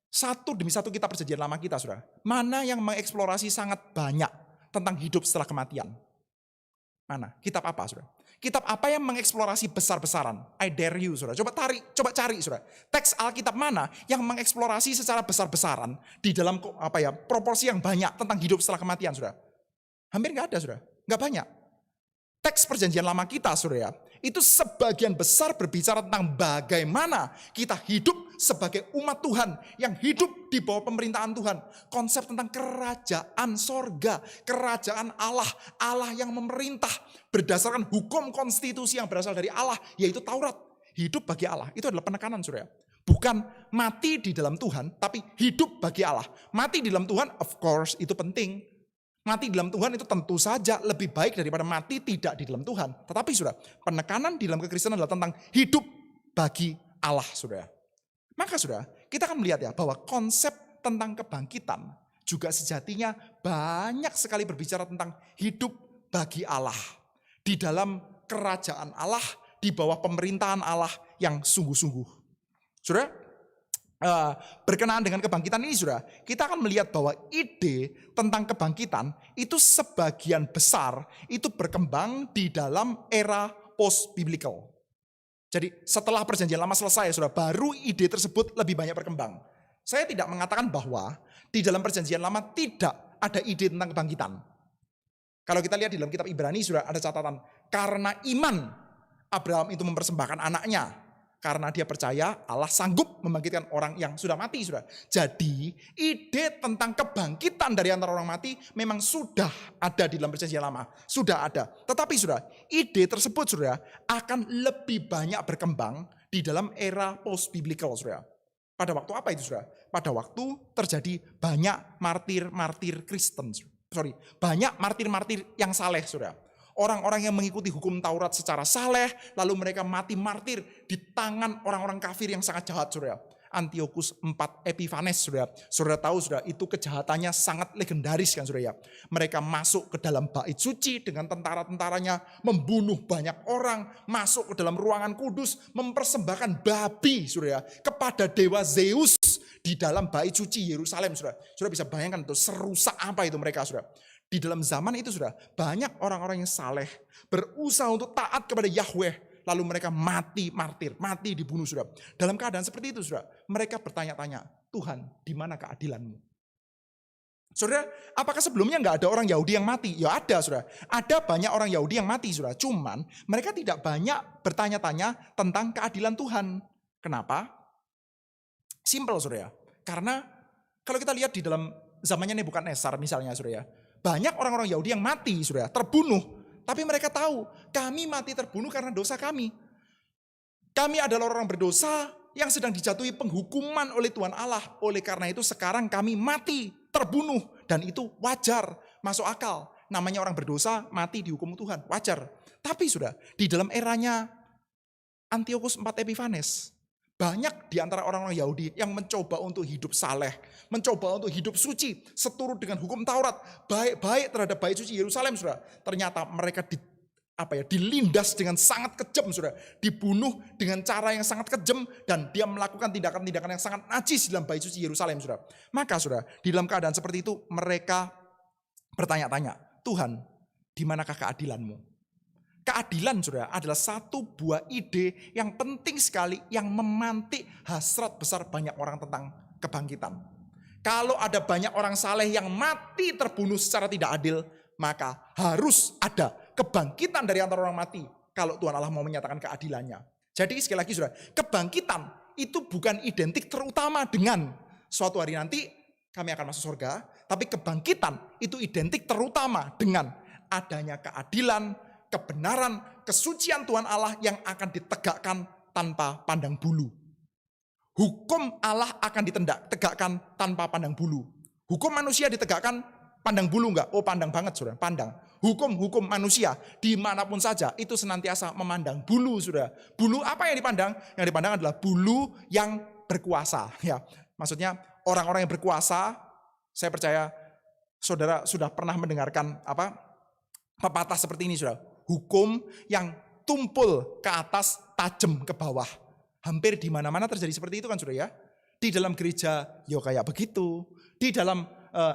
Satu demi satu kitab perjanjian lama kita, saudara. Mana yang mengeksplorasi sangat banyak tentang hidup setelah kematian? Mana? Kitab apa, saudara? Kitab apa yang mengeksplorasi besar-besaran? I dare you, saudara. Coba cari, saudara. Teks Alkitab mana yang mengeksplorasi secara besar-besaran di dalam proporsi yang banyak tentang hidup setelah kematian, saudara? Hampir nggak ada, saudara. Nggak banyak. Teks perjanjian lama kita, saudara, itu sebagian besar berbicara tentang bagaimana kita hidup sebagai umat Tuhan yang hidup di bawah pemerintahan Tuhan. Konsep tentang kerajaan sorga, kerajaan Allah, Allah yang memerintah berdasarkan hukum konstitusi yang berasal dari Allah, yaitu Taurat. Hidup bagi Allah, itu adalah penekanan, saudara. Bukan mati di dalam Tuhan, tapi hidup bagi Allah. Mati di dalam Tuhan, of course, itu penting. Mati di dalam Tuhan itu tentu saja lebih baik daripada mati tidak di dalam Tuhan. Tetapi saudara, penekanan di dalam kekristenan adalah tentang hidup bagi Allah, saudara. Maka saudara, kita akan melihat ya bahwa konsep tentang kebangkitan juga sejatinya banyak sekali berbicara tentang hidup bagi Allah. Di dalam kerajaan Allah, di bawah pemerintahan Allah yang sungguh-sungguh. Saudara, berkenaan dengan kebangkitan ini saudara, kita akan melihat bahwa ide tentang kebangkitan itu sebagian besar itu berkembang di dalam era post-biblical. Jadi setelah perjanjian lama selesai saudara, baru ide tersebut lebih banyak berkembang. Saya tidak mengatakan bahwa di dalam perjanjian lama tidak ada ide tentang kebangkitan. Kalau kita lihat di dalam kitab Ibrani sudah ada catatan, karena iman Abraham itu mempersembahkan anaknya, karena dia percaya Allah sanggup membangkitkan orang yang sudah mati. Sudah. Jadi ide tentang kebangkitan dari antara orang mati memang sudah ada di dalam perjanjian lama. Sudah ada. Tetapi sudah, ide tersebut sudah akan lebih banyak berkembang di dalam era post-biblical. Sudah. Pada waktu apa itu sudah? Pada waktu terjadi banyak martir-martir Kristen. Banyak martir-martir yang saleh, saudara. Orang-orang yang mengikuti hukum Taurat secara saleh, lalu mereka mati martir di tangan orang-orang kafir yang sangat jahat, saudara. Antiochus IV Epiphanes, saudara. Saudara tahu, saudara, itu kejahatannya sangat legendaris kan, saudara ya. Mereka masuk ke dalam bait suci dengan tentara-tentaranya, membunuh banyak orang, masuk ke dalam ruangan kudus, mempersembahkan babi, saudara, kepada dewa Zeus di dalam bait suci Yerusalem, saudara. Saudara bisa bayangkan itu serusak apa itu mereka, saudara. Di dalam zaman itu, saudara, banyak orang-orang yang saleh berusaha untuk taat kepada Yahweh. Lalu mereka mati martir, mati dibunuh, saudara. Dalam keadaan seperti itu, saudara, mereka bertanya-tanya, Tuhan, di mana keadilan-Mu? Saudara, apakah sebelumnya nggak ada orang Yahudi yang mati? Ya ada, saudara. Ada banyak orang Yahudi yang mati, saudara. Cuman mereka tidak banyak bertanya-tanya tentang keadilan Tuhan. Kenapa? Simpel, saudara. Karena kalau kita lihat di dalam zamannya Nebukadnezar misalnya, saudara, banyak orang-orang Yahudi yang mati, saudara, terbunuh. Tapi mereka tahu, kami mati terbunuh karena dosa kami. Kami adalah orang berdosa yang sedang dijatuhi penghukuman oleh Tuhan Allah. Oleh karena itu sekarang kami mati, terbunuh. Dan itu wajar, masuk akal. Namanya orang berdosa, mati dihukum Tuhan, wajar. Tapi sudah, di dalam eranya Antiochus IV Epiphanes, banyak di antara orang-orang Yahudi yang mencoba untuk hidup saleh, mencoba untuk hidup suci, seturut dengan hukum Taurat, baik-baik terhadap bait suci Yerusalem, saudara. Ternyata mereka dilindas dengan sangat kejam, saudara. Dibunuh dengan cara yang sangat kejam, dan dia melakukan tindakan-tindakan yang sangat najis dalam bait suci Yerusalem, saudara. Maka, saudara, di dalam keadaan seperti itu mereka bertanya-tanya, Tuhan, di manakah keadilan-Mu? Keadilan, saudara, adalah satu buah ide yang penting sekali yang memantik hasrat besar banyak orang tentang kebangkitan. Kalau ada banyak orang saleh yang mati terbunuh secara tidak adil, maka harus ada kebangkitan dari antara orang mati kalau Tuhan Allah mau menyatakan keadilannya. Jadi sekali lagi, saudara, kebangkitan itu bukan identik terutama dengan suatu hari nanti kami akan masuk surga, tapi kebangkitan itu identik terutama dengan adanya keadilan, kebenaran, kesucian Tuhan Allah yang akan ditegakkan tanpa pandang bulu. Hukum Allah akan ditegakkan tanpa pandang bulu. Hukum manusia ditegakkan pandang bulu enggak? Oh, pandang banget, saudara, pandang. Hukum-hukum manusia dimanapun saja itu senantiasa memandang bulu, saudara. Bulu apa yang dipandang? Yang dipandang adalah bulu yang berkuasa. Ya, maksudnya orang-orang yang berkuasa. Saya percaya saudara sudah pernah mendengarkan pepatah seperti ini, saudara. Hukum yang tumpul ke atas, tajam ke bawah. Hampir di mana-mana terjadi seperti itu kan, saudara ya. Di dalam gereja, yo kayak begitu. Di dalam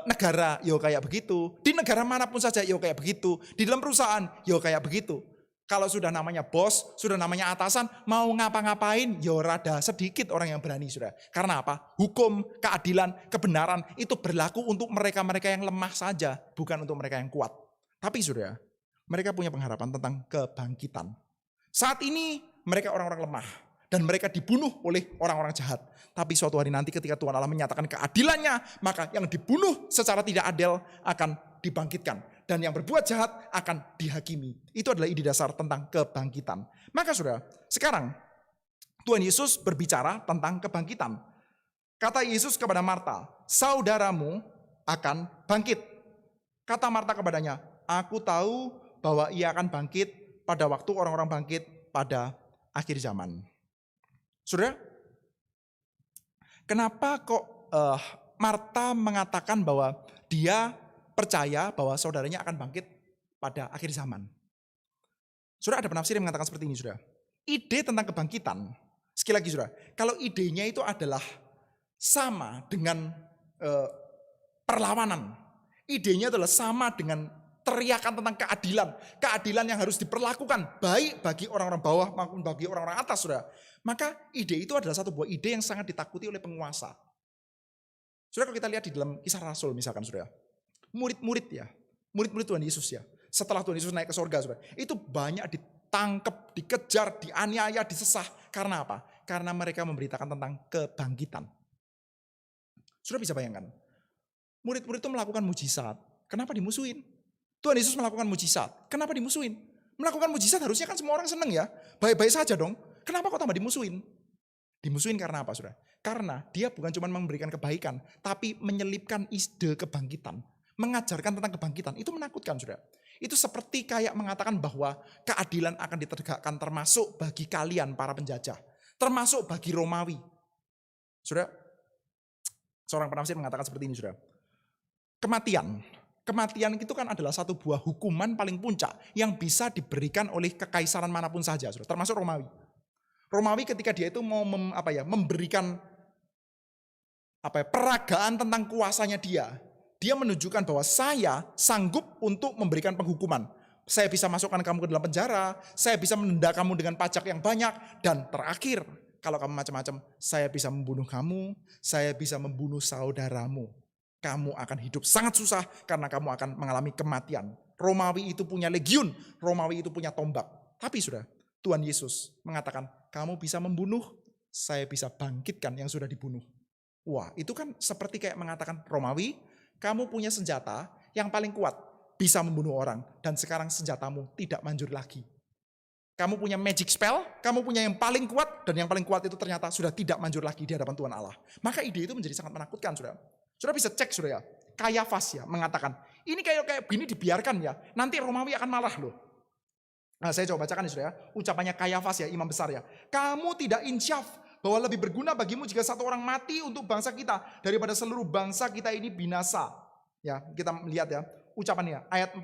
negara, yo kayak begitu. Di negara manapun saja, yo kayak begitu. Di dalam perusahaan, yo kayak begitu. Kalau sudah namanya bos, sudah namanya atasan, mau ngapa-ngapain, yo rada sedikit orang yang berani, saudara. Karena apa? Hukum, keadilan, kebenaran itu berlaku untuk mereka-mereka yang lemah saja, bukan untuk mereka yang kuat. Tapi, saudara, mereka punya pengharapan tentang kebangkitan. Saat ini mereka orang-orang lemah dan mereka dibunuh oleh orang-orang jahat. Tapi suatu hari nanti ketika Tuhan Allah menyatakan keadilannya, maka yang dibunuh secara tidak adil akan dibangkitkan. Dan yang berbuat jahat akan dihakimi. Itu adalah ide dasar tentang kebangkitan. Maka saudara, sekarang Tuhan Yesus berbicara tentang kebangkitan. Kata Yesus kepada Marta, saudaramu akan bangkit. Kata Marta kepadanya, aku tahu bahwa ia akan bangkit pada waktu orang-orang bangkit pada akhir zaman. Saudara, Kenapa kok Marta mengatakan bahwa dia percaya bahwa saudaranya akan bangkit pada akhir zaman? Saudara, ada penafsir yang mengatakan seperti ini, saudara. Ide tentang kebangkitan, sekali lagi saudara, kalau idenya itu adalah sama dengan perlawanan, idenya adalah sama dengan teriakan tentang keadilan, keadilan yang harus diperlakukan baik bagi orang-orang bawah maupun bagi orang-orang atas, saudara. Maka ide itu adalah satu buah ide yang sangat ditakuti oleh penguasa. Saudara, kalau kita lihat di dalam Kisah Rasul misalkan, saudara, murid-murid Tuhan Yesus ya, setelah Tuhan Yesus naik ke surga, saudara, itu banyak ditangkap, dikejar, dianiaya, disesah. Karena apa? Karena mereka memberitakan tentang kebangkitan. Saudara bisa bayangkan, murid-murid itu melakukan mujizat, kenapa dimusuhin? Tuhan Yesus melakukan mujizat, kenapa dimusuhin? Melakukan mujizat harusnya kan semua orang senang ya, baik-baik saja dong. Kenapa kok tambah dimusuhin? Dimusuhin karena apa, saudara? Karena dia bukan cuma memberikan kebaikan, tapi menyelipkan ide kebangkitan. Mengajarkan tentang kebangkitan, itu menakutkan, saudara. Itu seperti kayak mengatakan bahwa keadilan akan ditegakkan termasuk bagi kalian para penjajah. Termasuk bagi Romawi. Saudara, seorang penafsir mengatakan seperti ini, saudara. Kematian itu kan adalah satu buah hukuman paling puncak yang bisa diberikan oleh kekaisaran manapun saja, saudara, termasuk Romawi. Romawi ketika dia itu mau memberikan peragaan tentang kuasanya dia menunjukkan bahwa saya sanggup untuk memberikan penghukuman. Saya bisa masukkan kamu ke dalam penjara, saya bisa menenda kamu dengan pajak yang banyak, dan terakhir, kalau kamu macam-macam, saya bisa membunuh kamu, saya bisa membunuh saudaramu. Kamu akan hidup sangat susah karena kamu akan mengalami kematian. Romawi itu punya legiun, Romawi itu punya tombak. Tapi sudah, Tuhan Yesus mengatakan, kamu bisa membunuh, saya bisa bangkitkan yang sudah dibunuh. Wah, itu kan seperti kayak mengatakan, Romawi, kamu punya senjata yang paling kuat, bisa membunuh orang, dan sekarang senjatamu tidak manjur lagi. Kamu punya magic spell, kamu punya yang paling kuat, dan yang paling kuat itu ternyata sudah tidak manjur lagi di hadapan Tuhan Allah. Maka ide itu menjadi sangat menakutkan, saudara. Saudara bisa cek, saudara, Kayafas ya mengatakan, ini kayak begini dibiarkan ya, nanti Romawi akan marah loh. Nah, saya coba bacakan nih, saudara, ucapannya Kayafas ya, imam besar ya. Kamu tidak insyaf bahwa lebih berguna bagimu jika satu orang mati untuk bangsa kita daripada seluruh bangsa kita ini binasa. Ya, kita melihat ya ucapannya ayat 48.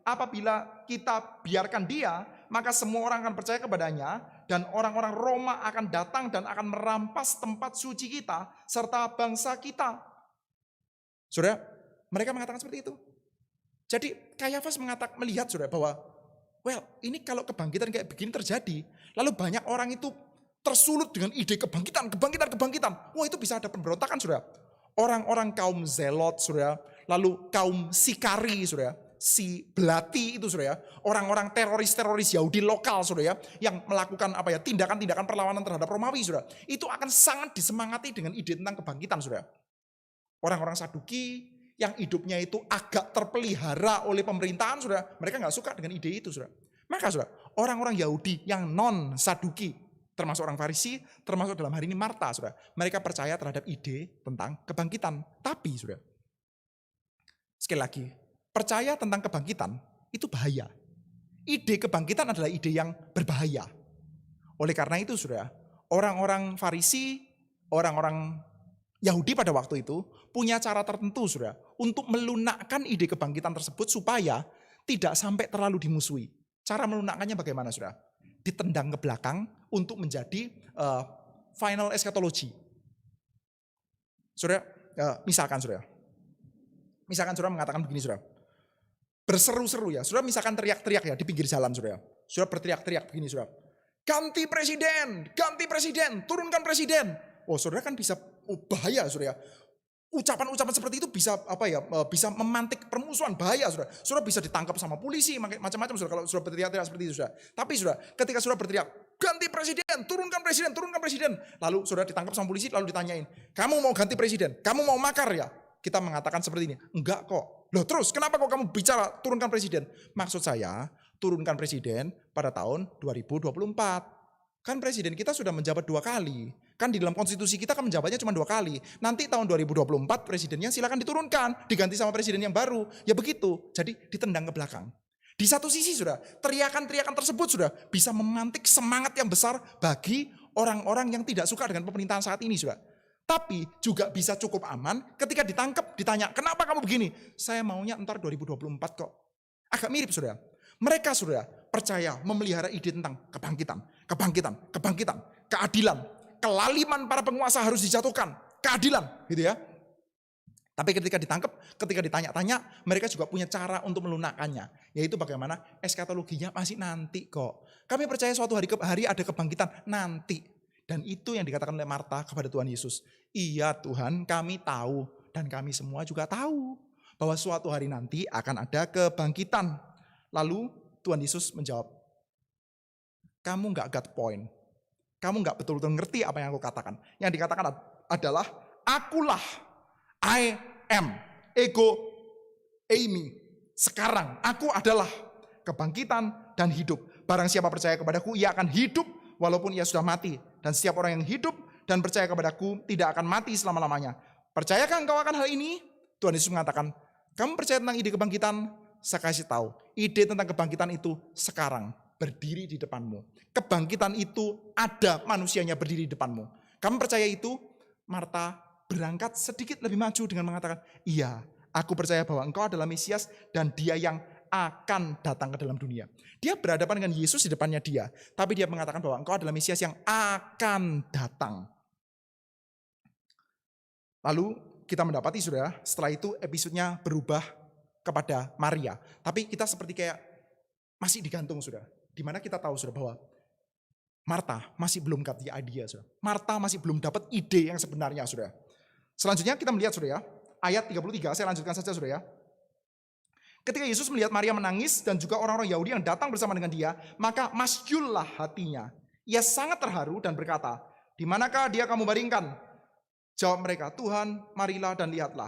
Apabila kita biarkan dia, maka semua orang akan percaya kepadanya dan orang-orang Roma akan datang dan akan merampas tempat suci kita serta bangsa kita. Saudara, mereka mengatakan seperti itu. Jadi Kayafas melihat, saudara, bahwa ini kalau kebangkitan kayak begini terjadi, lalu banyak orang itu tersulut dengan ide kebangkitan. Wah, itu bisa ada pemberontakan, saudara. Orang-orang kaum Zelot, saudara, lalu kaum Sikari, saudara, si Belati itu, saudara, orang-orang teroris Yahudi lokal, saudara, yang melakukan tindakan-tindakan perlawanan terhadap Romawi, saudara. Itu akan sangat disemangati dengan ide tentang kebangkitan, saudara. Orang-orang Saduki yang hidupnya itu agak terpelihara oleh pemerintahan, saudara, mereka nggak suka dengan ide itu, saudara. Maka, saudara, orang-orang Yahudi yang non Saduki, termasuk orang Farisi, termasuk dalam hari ini Marta, saudara, mereka percaya terhadap ide tentang kebangkitan. Tapi, saudara, sekali lagi, percaya tentang kebangkitan itu bahaya. Ide kebangkitan adalah ide yang berbahaya. Oleh karena itu, saudara, orang-orang Farisi, orang-orang Yahudi pada waktu itu punya cara tertentu, saudara, untuk melunakkan ide kebangkitan tersebut supaya tidak sampai terlalu dimusuhi. Cara melunakkannya bagaimana, saudara? Ditendang ke belakang untuk menjadi final eschatology. Saudara, misalkan saudara mengatakan begini, saudara. Berseru-seru ya, saudara, misalkan teriak-teriak ya di pinggir jalan, saudara. Saudara berteriak-teriak begini, saudara. Ganti presiden, turunkan presiden. Oh, saudara kan bisa bahaya, saudara. Ucapan-ucapan seperti itu bisa bisa memantik permusuhan, bahaya, saudara. Saudara bisa ditangkap sama polisi, macam-macam, saudara, kalau saudara berteriak-teriak seperti itu, saudara. Tapi, saudara, ketika saudara berteriak, ganti presiden, turunkan presiden, lalu saudara ditangkap sama polisi, lalu ditanyain, kamu mau ganti presiden? Kamu mau makar ya? Kita mengatakan seperti ini, enggak kok. Loh, terus kenapa kok kamu bicara turunkan presiden? Maksud saya, turunkan presiden pada tahun 2024. Kan presiden kita sudah menjabat 2 kali. Kan di dalam konstitusi kita kan menjabatnya cuma 2 kali. Nanti tahun 2024 presidennya silakan diturunkan, diganti sama presiden yang baru. Ya begitu. Jadi ditendang ke belakang. Di satu sisi, sudah, teriakan-teriakan tersebut sudah bisa memantik semangat yang besar bagi orang-orang yang tidak suka dengan pemerintahan saat ini, sudah. Tapi juga bisa cukup aman ketika ditangkap, ditanya, kenapa kamu begini? Saya maunya ntar 2024 kok. Agak mirip saudara. Mereka saudara percaya memelihara ide tentang kebangkitan, keadilan. Kelaliman para penguasa harus dijatuhkan, keadilan gitu ya. Tapi ketika ditangkap, ketika ditanya-tanya, mereka juga punya cara untuk melunakkannya. Yaitu bagaimana eskatologinya masih nanti kok. Kami percaya suatu hari ada kebangkitan nanti. Dan itu yang dikatakan oleh Marta kepada Tuhan Yesus. Iya Tuhan, kami tahu dan kami semua juga tahu bahwa suatu hari nanti akan ada kebangkitan. Lalu Tuhan Yesus menjawab, kamu gak got point. Kamu gak betul-betul ngerti apa yang aku katakan. Yang dikatakan adalah, akulah, I am, ego, eimi. Sekarang aku adalah kebangkitan dan hidup. Barang siapa percaya kepadaku, ia akan hidup walaupun ia sudah mati. Dan setiap orang yang hidup dan percaya kepadaku tidak akan mati selama-lamanya. Percayakah engkau akan hal ini? Tuhan Yesus mengatakan, kamu percaya tentang ide kebangkitan? Saya kasih tahu, ide tentang kebangkitan itu sekarang berdiri di depanmu. Kebangkitan itu ada manusianya berdiri di depanmu. Kamu percaya itu? Marta berangkat sedikit lebih maju dengan mengatakan, iya, aku percaya bahwa engkau adalah Mesias dan dia yang akan datang ke dalam dunia. Dia berhadapan dengan Yesus di depannya dia. Tapi dia mengatakan bahwa engkau adalah Mesias yang akan datang. Lalu kita mendapati saudara, setelah itu episodenya berubah kepada Maria. Tapi kita seperti kayak masih digantung saudara. Dimana kita tahu saudara bahwa Marta masih belum dapat idea saudara. Marta masih belum dapat ide yang sebenarnya saudara. Selanjutnya kita melihat saudara, ayat 33, saya lanjutkan saja saudara ya. Ketika Yesus melihat Maria menangis dan juga orang-orang Yahudi yang datang bersama dengan dia, maka masyullah hatinya. Ia sangat terharu dan berkata, di manakah dia kamu baringkan? Jawab mereka, Tuhan, marilah dan lihatlah.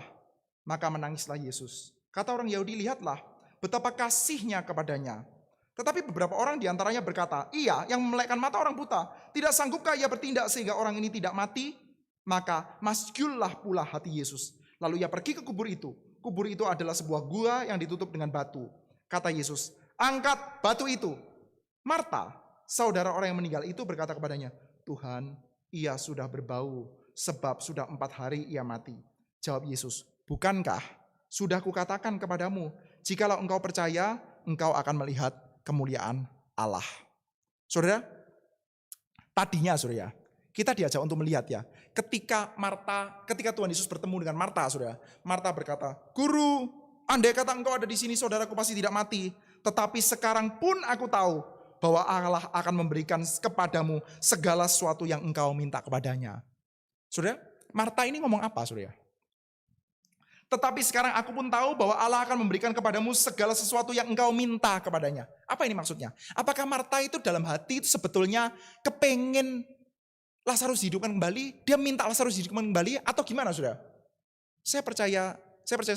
Maka menangislah Yesus. Kata orang Yahudi, lihatlah betapa kasihnya kepadanya. Tetapi beberapa orang diantaranya berkata, ia yang memelekkan mata orang buta, tidak sanggupkah ia bertindak sehingga orang ini tidak mati? Maka masyullah pula hati Yesus. Lalu ia pergi ke kubur itu. Kubur itu adalah sebuah gua yang ditutup dengan batu. Kata Yesus, angkat batu itu. Marta, saudara orang yang meninggal itu berkata kepadanya, Tuhan, ia sudah berbau, sebab sudah 4 hari ia mati. Jawab Yesus, bukankah sudah kukatakan kepadamu, jikalau engkau percaya, engkau akan melihat kemuliaan Allah. Saudara, tadinya saudara, kita diajak untuk melihat ya. Ketika Tuhan Yesus bertemu dengan Marta, saudara, Marta berkata, Guru, andai kata engkau ada di sini, saudaraku pasti tidak mati. Tetapi sekarang pun aku tahu bahwa Allah akan memberikan kepadamu segala sesuatu yang engkau minta kepadanya. Saudara, Marta ini ngomong apa, saudara? Tetapi sekarang aku pun tahu bahwa Allah akan memberikan kepadamu segala sesuatu yang engkau minta kepadanya. Apa ini maksudnya? Apakah Marta itu dalam hati itu sebetulnya kepengen Lazarus dihidupkan kembali, dia minta Lazarus dihidupkan kembali, atau gimana saudara? Saya percaya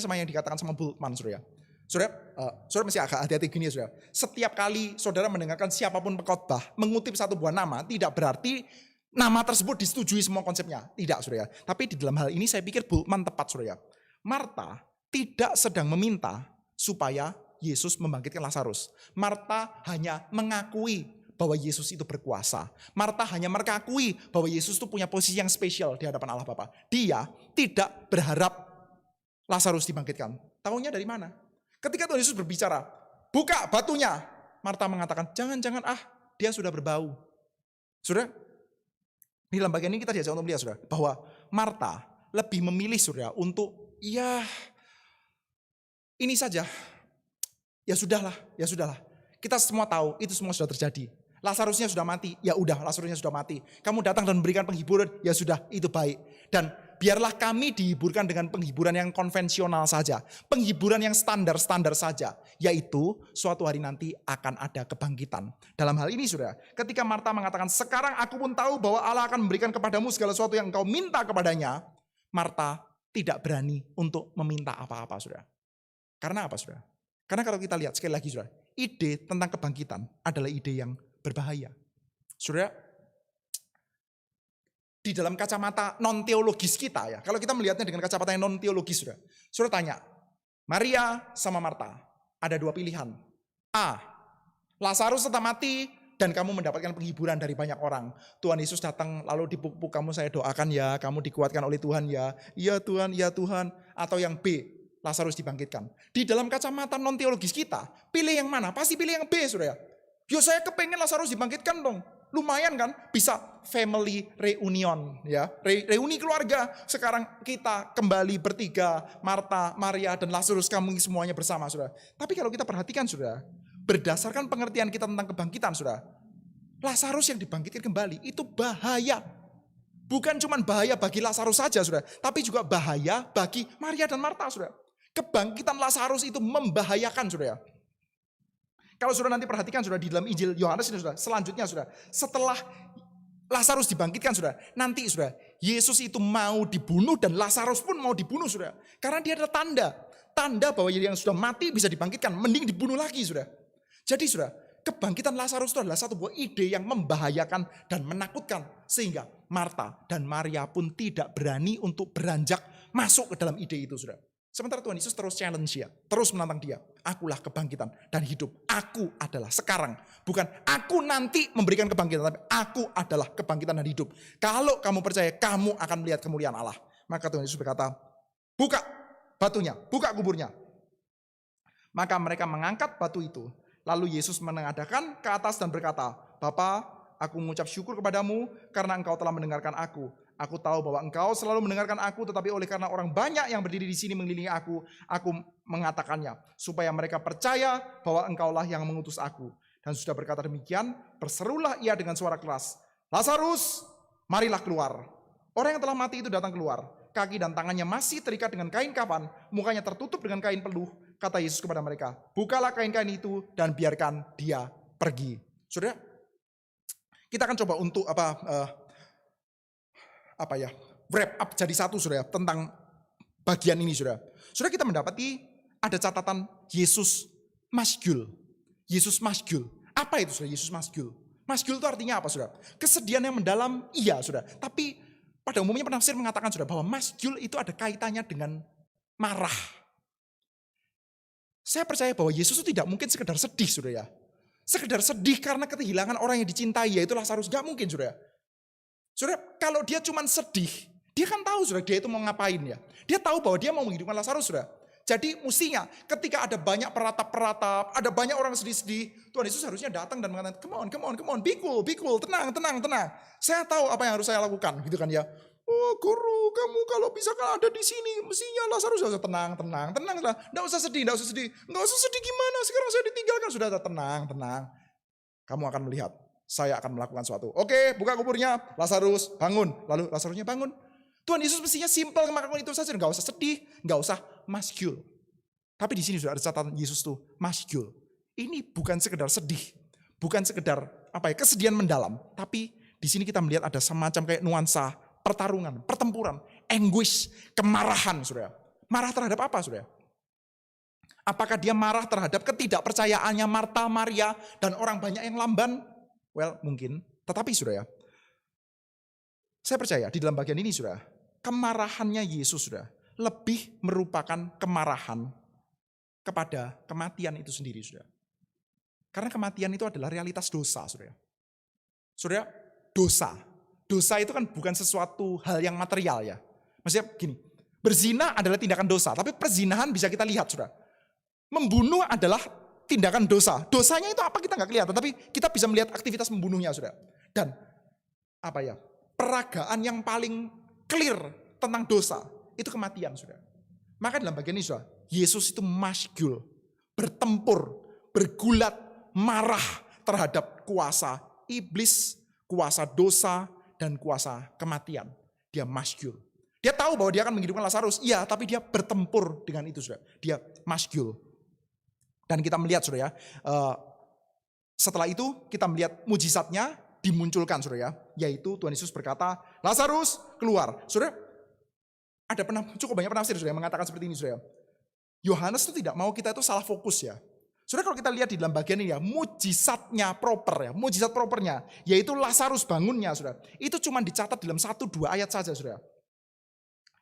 sama yang dikatakan sama Bultmann saudara. Saudara mesti agak hati-hati gini saudara. Setiap kali saudara mendengarkan siapapun pengkhotbah mengutip satu buah nama, tidak berarti nama tersebut disetujui semua konsepnya. Tidak saudara. Tapi di dalam hal ini saya pikir Bultmann tepat saudara. Marta tidak sedang meminta supaya Yesus membangkitkan Lazarus. Marta hanya mengakui bahwa Yesus itu berkuasa. Marta hanya mengakui bahwa Yesus itu punya posisi yang spesial di hadapan Allah Bapa. Dia tidak berharap Lazarus dibangkitkan. Tahunya dari mana? Ketika Tuhan Yesus berbicara, buka batunya. Marta mengatakan, jangan, dia sudah berbau. Saudara, di dalam bagian ini kita diajak untuk melihat saudara, bahwa Marta lebih memilih saudara untuk, ini saja. Ya sudahlah. Kita semua tahu, itu semua sudah terjadi. Lazarusnya sudah mati, ya udah Lazarusnya sudah mati. Kamu datang dan memberikan penghiburan, ya sudah itu baik. Dan biarlah kami dihiburkan dengan penghiburan yang konvensional saja. Penghiburan yang standar saja. Yaitu suatu hari nanti akan ada kebangkitan. Dalam hal ini saudara, ketika Marta mengatakan sekarang aku pun tahu bahwa Allah akan memberikan kepadamu segala sesuatu yang engkau minta kepadanya. Marta tidak berani untuk meminta apa-apa saudara. Karena apa saudara? Karena kalau kita lihat sekali lagi saudara, ide tentang kebangkitan adalah ide yang berbahaya. Saudara, di dalam kacamata non-teologis kita ya, kalau kita melihatnya dengan kacamata yang non-teologis saudara tanya, Maria sama Marta, ada 2 pilihan. A, Lazarus tetap mati, dan kamu mendapatkan penghiburan dari banyak orang. Tuhan Yesus datang lalu dipupuk kamu, saya doakan ya, kamu dikuatkan oleh Tuhan ya. Iya Tuhan, ya Tuhan. Atau yang B, Lazarus dibangkitkan. Di dalam kacamata non teologis kita, pilih yang mana? Pasti pilih yang B, saudara. Yo saya kepengen Lazarus dibangkitkan dong. Lumayan kan, bisa family reunion ya, reuni keluarga. Sekarang kita kembali bertiga, Marta, Maria dan Lazarus, kami semuanya bersama, saudara. Tapi kalau kita perhatikan, saudara, berdasarkan pengertian kita tentang kebangkitan, saudara, Lazarus yang dibangkitkan kembali itu bahaya. Bukan cuma bahaya bagi Lazarus saja, saudara, tapi juga bahaya bagi Maria dan Marta, saudara. Kebangkitan Lazarus itu membahayakan, saudara. Kalau saudara nanti perhatikan, saudara, di dalam Injil Yohanes ini, saudara, selanjutnya, saudara, setelah Lazarus dibangkitkan, saudara, nanti, saudara, Yesus itu mau dibunuh dan Lazarus pun mau dibunuh, saudara. Karena dia adalah tanda bahwa yang sudah mati bisa dibangkitkan, mending dibunuh lagi, saudara. Jadi, saudara, kebangkitan Lazarus itu adalah satu buah ide yang membahayakan dan menakutkan, sehingga Marta dan Maria pun tidak berani untuk beranjak masuk ke dalam ide itu, saudara. Sementara Tuhan Yesus terus challenge dia, terus menantang dia. Akulah kebangkitan dan hidup. Aku adalah sekarang. Bukan aku nanti memberikan kebangkitan, tapi aku adalah kebangkitan dan hidup. Kalau kamu percaya, kamu akan melihat kemuliaan Allah. Maka Tuhan Yesus berkata, buka batunya, buka kuburnya. Maka mereka mengangkat batu itu. Lalu Yesus menengadahkan ke atas dan berkata, Bapa, aku mengucap syukur kepadamu karena engkau telah mendengarkan aku. Aku tahu bahwa engkau selalu mendengarkan aku, tetapi oleh karena orang banyak yang berdiri di sini mengelilingi aku mengatakannya, supaya mereka percaya bahwa engkaulah yang mengutus aku. Dan sudah berkata demikian, berserulah ia dengan suara keras, Lazarus, marilah keluar. Orang yang telah mati itu datang keluar. Kaki dan tangannya masih terikat dengan kain kafan, mukanya tertutup dengan kain peluh. Kata Yesus kepada mereka, bukalah kain-kain itu dan biarkan dia pergi. Saudara, kita akan coba untuk wrap up jadi satu, saudara, tentang bagian ini, saudara. Saudara, kita mendapati ada catatan Yesus masgul. Yesus masgul. Apa itu, saudara, Yesus masgul? Masgul itu artinya apa, saudara? Kesedihan yang mendalam, iya, saudara. Tapi pada umumnya penafsir mengatakan, saudara, bahwa masgul itu ada kaitannya dengan marah. Saya percaya bahwa Yesus itu tidak mungkin sekedar sedih, saudara. Sekedar sedih karena kehilangan orang yang dicintai, yaitu Lazarus. Gak mungkin, saudara. Saudara, kalau dia cuma sedih, dia kan tahu, saudara, dia itu mau ngapain ya. Dia tahu bahwa dia mau menghidupkan Lazarus, saudara. Jadi mestinya ketika ada banyak peratap-peratap, ada banyak orang sedih-sedih, Tuhan Yesus harusnya datang dan mengatakan, come on, be cool, tenang. Saya tahu apa yang harus saya lakukan, gitu kan ya. Oh guru, kamu kalau bisa kan ada di sini, mestinya Lazarus harus tenang lah. Nggak usah sedih gimana, sekarang saya ditinggalkan, sudah tenang. Kamu akan melihat. Saya akan melakukan sesuatu. Oke, buka kuburnya, Lazarus bangun. Lalu Lazarusnya bangun. Tuhan Yesus mestinya simpel melakukan itu saja, nggak usah sedih, nggak usah masgul. Tapi di sini sudah ada catatan Yesus tuh masgul. Ini bukan sekedar sedih, bukan sekedar kesedihan mendalam, tapi di sini kita melihat ada semacam kayak nuansa pertarungan, pertempuran, anguish, kemarahan, saudara. Marah terhadap apa, saudara? Apakah dia marah terhadap ketidakpercayaannya Marta, Maria, dan orang banyak yang lamban? Well, mungkin. Tetapi, saudara, saya percaya di dalam bagian ini, saudara, kemarahannya Yesus, saudara, lebih merupakan kemarahan kepada kematian itu sendiri, saudara. Karena kematian itu adalah realitas dosa, saudara. Saudara, dosa itu kan bukan sesuatu hal yang material ya. Maksudnya gini, berzina adalah tindakan dosa, tapi perzinahan bisa kita lihat, saudara. Membunuh adalah tindakan dosa. Dosanya itu apa kita nggak kelihatan, tapi kita bisa melihat aktivitas membunuhnya, saudara. Dan peragaan yang paling clear tentang dosa itu kematian, saudara. Maka dalam bagian ini, saudara, Yesus itu masgul, bertempur, bergulat, marah terhadap kuasa iblis, kuasa dosa, dan kuasa kematian. Dia masgul. Dia tahu bahwa dia akan menghidupkan Lazarus, iya, tapi dia bertempur dengan itu, saudara. Dia masgul. Dan kita melihat, saudara, setelah itu kita melihat mujizatnya dimunculkan, saudara, yaitu Tuhan Yesus berkata, Lazarus keluar. Saudara, ada cukup banyak penafsir, saudara, yang mengatakan seperti ini, saudara. Yohanes itu tidak mau kita itu salah fokus ya. Saudara, kalau kita lihat di dalam bagian ini ya, mujizatnya proper ya, mujizat propernya, yaitu Lazarus bangunnya, saudara. Itu cuma dicatat dalam 1-2 ayat saja, saudara.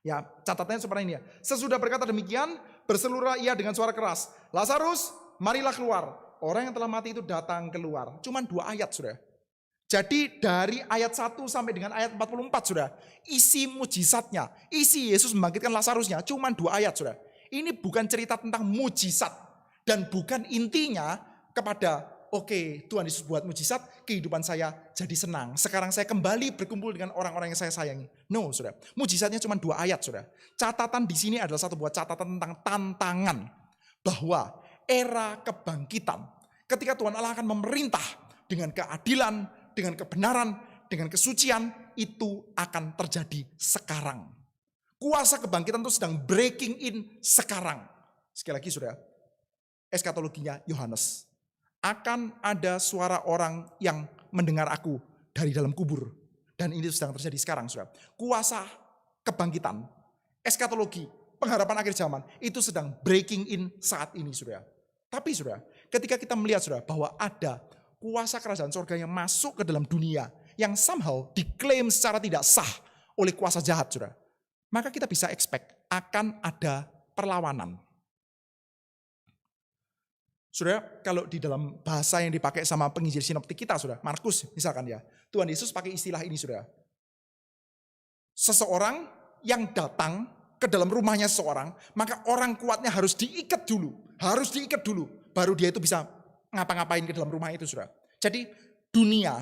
Ya, catatannya seperti ini ya. Sesudah berkata demikian, berseluruhlah ia dengan suara keras, Lazarus, marilah keluar. orang yang telah mati itu datang keluar. Cuman 2 ayat, saudara. Jadi dari ayat 1 sampai dengan ayat 44, saudara. Isi mujizatnya, isi Yesus membangkitkan Lazarusnya, cuman 2 ayat, saudara. Ini bukan cerita tentang mujizat. Dan bukan intinya kepada, oke, Tuhan Yesus buat mujizat, kehidupan saya jadi senang. Sekarang saya kembali berkumpul dengan orang-orang yang saya sayangi. No, saudara. Mujizatnya cuma 2 ayat, saudara. Catatan di sini adalah satu buah catatan tentang tantangan. Bahwa era kebangkitan, ketika Tuhan Allah akan memerintah dengan keadilan, dengan kebenaran, dengan kesucian, itu akan terjadi sekarang. Kuasa kebangkitan itu sedang breaking in sekarang. Sekali lagi, saudara, eskatologinya Yohanes. Akan ada suara orang yang mendengar aku dari dalam kubur. Dan ini sedang terjadi sekarang, saudara. Kuasa kebangkitan, eskatologi, pengharapan akhir zaman, itu sedang breaking in saat ini, saudara. Tapi, saudara, ketika kita melihat, saudara, bahwa ada kuasa kerajaan surga yang masuk ke dalam dunia, yang somehow diklaim secara tidak sah oleh kuasa jahat, saudara, maka kita bisa expect akan ada perlawanan. Saudara, kalau di dalam bahasa yang dipakai sama penginjil sinoptik kita, saudara, Markus misalkan ya, Tuhan Yesus pakai istilah ini, saudara. Seseorang yang datang ke dalam rumahnya seseorang, maka orang kuatnya harus diikat dulu, baru dia itu bisa ngapa-ngapain ke dalam rumah itu, saudara. Jadi dunia,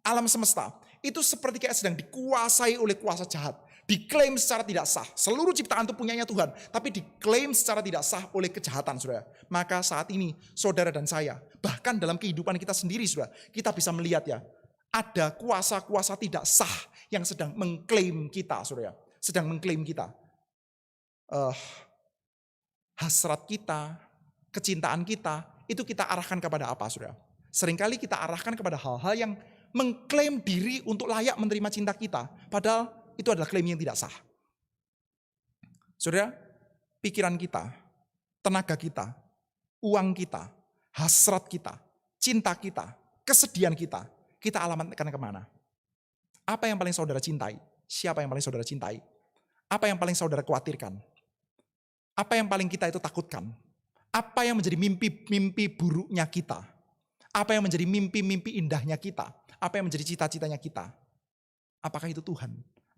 alam semesta, itu seperti kayak sedang dikuasai oleh kuasa jahat. Diklaim secara tidak sah. Seluruh ciptaan itu punyanya Tuhan. Tapi diklaim secara tidak sah oleh kejahatan, saudara. Maka saat ini, saudara dan saya, bahkan dalam kehidupan kita sendiri, saudara, kita bisa melihat ya, ada kuasa-kuasa tidak sah yang sedang mengklaim kita, saudara. Sedang mengklaim kita. Hasrat kita, kecintaan kita, itu kita arahkan kepada apa, saudara? Seringkali kita arahkan kepada hal-hal yang mengklaim diri untuk layak menerima cinta kita. Padahal itu adalah klaim yang tidak sah. Saudara, pikiran kita, tenaga kita, uang kita, hasrat kita, cinta kita, kesedihan kita alamatkan kemana? Apa yang paling saudara cintai? Siapa yang paling saudara cintai? Apa yang paling saudara khawatirkan? Apa yang paling kita itu takutkan? Apa yang menjadi mimpi-mimpi buruknya kita? Apa yang menjadi mimpi-mimpi indahnya kita? Apa yang menjadi cita-citanya kita? Apakah itu Tuhan?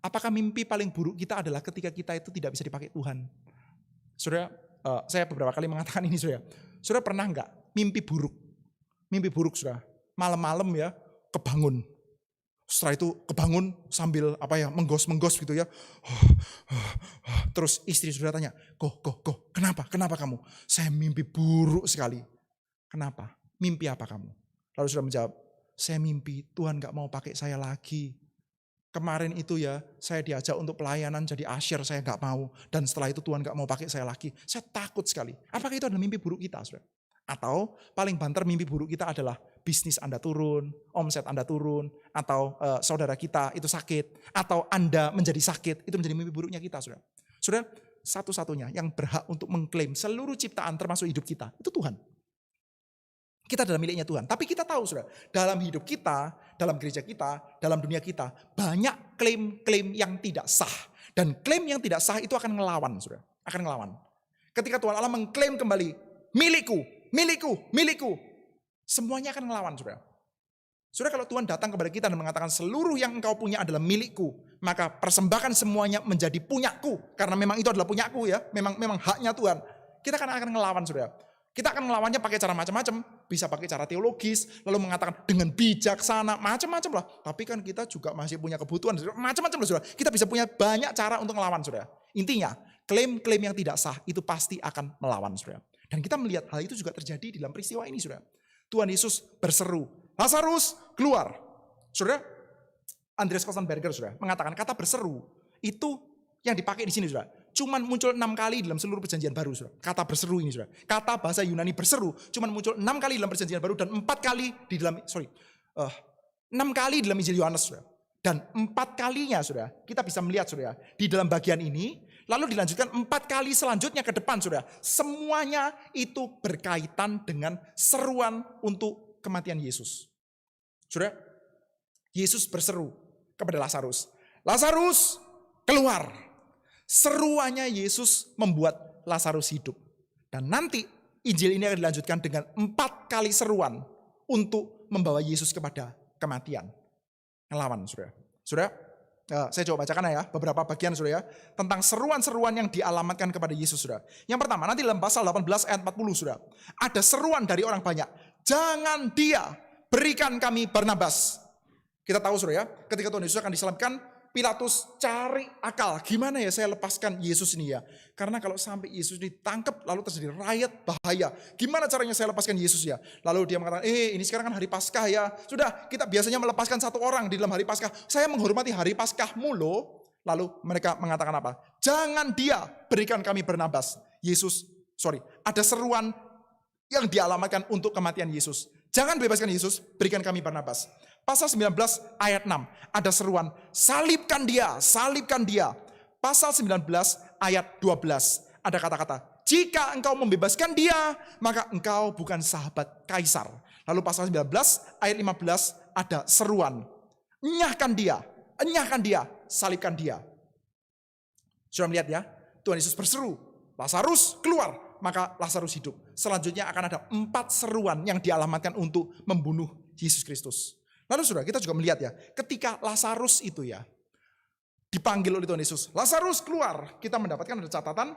Apakah mimpi paling buruk kita adalah ketika kita itu tidak bisa dipakai Tuhan? Saudara, saya beberapa kali mengatakan ini, saudara. Saudara pernah enggak mimpi buruk? Mimpi buruk, saudara. Malam-malam ya, kebangun. Setelah itu kebangun sambil menggos-menggos gitu ya. Terus istri saudara tanya, Kok, kenapa kamu? Saya mimpi buruk sekali. Kenapa? Mimpi apa kamu? Lalu saudara menjawab, saya mimpi Tuhan gak mau pakai saya lagi. Kemarin itu ya, saya diajak untuk pelayanan jadi asyir, saya gak mau. Dan setelah itu Tuhan gak mau pakai saya lagi. Saya takut sekali. Apakah itu adalah mimpi buruk kita, saudara? Atau paling banter mimpi buruk kita adalah bisnis Anda turun, omset Anda turun, atau saudara kita itu sakit, atau Anda menjadi sakit, itu menjadi mimpi buruknya kita, saudara. Saudara, satu-satunya yang berhak untuk mengklaim seluruh ciptaan termasuk hidup kita, itu Tuhan. Kita adalah miliknya Tuhan. Tapi kita tahu, saudara, dalam hidup kita, dalam gereja kita, dalam dunia kita, banyak klaim-klaim yang tidak sah. Dan klaim yang tidak sah itu akan ngelawan, saudara. Akan ngelawan. Ketika Tuhan Allah mengklaim kembali, milikku, semuanya akan ngelawan, saudara. Saudara, kalau Tuhan datang kepada kita dan mengatakan seluruh yang engkau punya adalah milikku, maka persembahkan semuanya menjadi punyaku. Karena memang itu adalah punyaku ya, memang haknya Tuhan. Kita akan ngelawan, saudara. Kita akan melawannya pakai cara macam-macam. Bisa pakai cara teologis, lalu mengatakan dengan bijaksana, macam-macam lah. Tapi kan kita juga masih punya kebutuhan, macam-macam lah, saudara. Kita bisa punya banyak cara untuk melawan, saudara. Intinya, klaim-klaim yang tidak sah itu pasti akan melawan, saudara. Dan kita melihat hal itu juga terjadi di dalam peristiwa ini, saudara. Tuhan Yesus berseru, Lazarus keluar. Saudara, Andreas Kostenberger, saudara, mengatakan kata berseru itu yang dipakai di sini, saudara. Cuman muncul 6 kali dalam seluruh perjanjian baru, saudara. Kata berseru ini, saudara. Kata bahasa Yunani berseru cuman muncul 6 kali dalam perjanjian baru dan 6 kali di dalam Injil Yohanes, saudara. Dan 4 kalinya, saudara, kita bisa melihat, saudara, di dalam bagian ini, lalu dilanjutkan 4 kali selanjutnya ke depan, saudara. Semuanya itu berkaitan dengan seruan untuk kematian Yesus. Saudara, Yesus berseru kepada Lazarus. Lazarus, keluar. Seruannya Yesus membuat Lazarus hidup. Dan nanti Injil ini akan dilanjutkan dengan 4 kali seruan untuk membawa Yesus kepada kematian. Ngelawan, saudara. Saudara, saya coba bacakan ya beberapa bagian, saudara, tentang seruan-seruan yang dialamatkan kepada Yesus, saudara. Yang pertama, nanti dalam pasal 18 ayat 40, saudara. Ada seruan dari orang banyak. Jangan dia, berikan kami Barnabas. Kita tahu, saudara, ketika Tuhan Yesus akan disalibkan, Pilatus cari akal, gimana ya saya lepaskan Yesus ini ya. Karena kalau sampai Yesus ditangkap lalu terjadi riot, bahaya. Gimana caranya saya lepaskan Yesus ya. Lalu dia mengatakan, ini sekarang kan hari Paskah ya. Sudah, kita biasanya melepaskan 1 orang di dalam hari Paskah. Saya menghormati hari Paskahmu loh. Lalu mereka mengatakan apa? Jangan dia, berikan kami Barnabas. Ada seruan yang dialamatkan untuk kematian Yesus. Jangan bebaskan Yesus, berikan kami Barnabas. Pasal 19 ayat 6, ada seruan, salibkan dia, salibkan dia. Pasal 19 ayat 12, ada kata-kata, jika engkau membebaskan dia, maka engkau bukan sahabat kaisar. Lalu pasal 19 ayat 15, ada seruan, enyahkan dia, salibkan dia. Sudah melihat ya, Tuhan Yesus berseru, Lazarus keluar, maka Lazarus hidup. Selanjutnya akan ada 4 seruan yang dialamatkan untuk membunuh Yesus Kristus. Lalu saudara, kita juga melihat ya, ketika Lazarus itu ya, dipanggil oleh Tuhan Yesus, Lazarus keluar, kita mendapatkan ada catatan,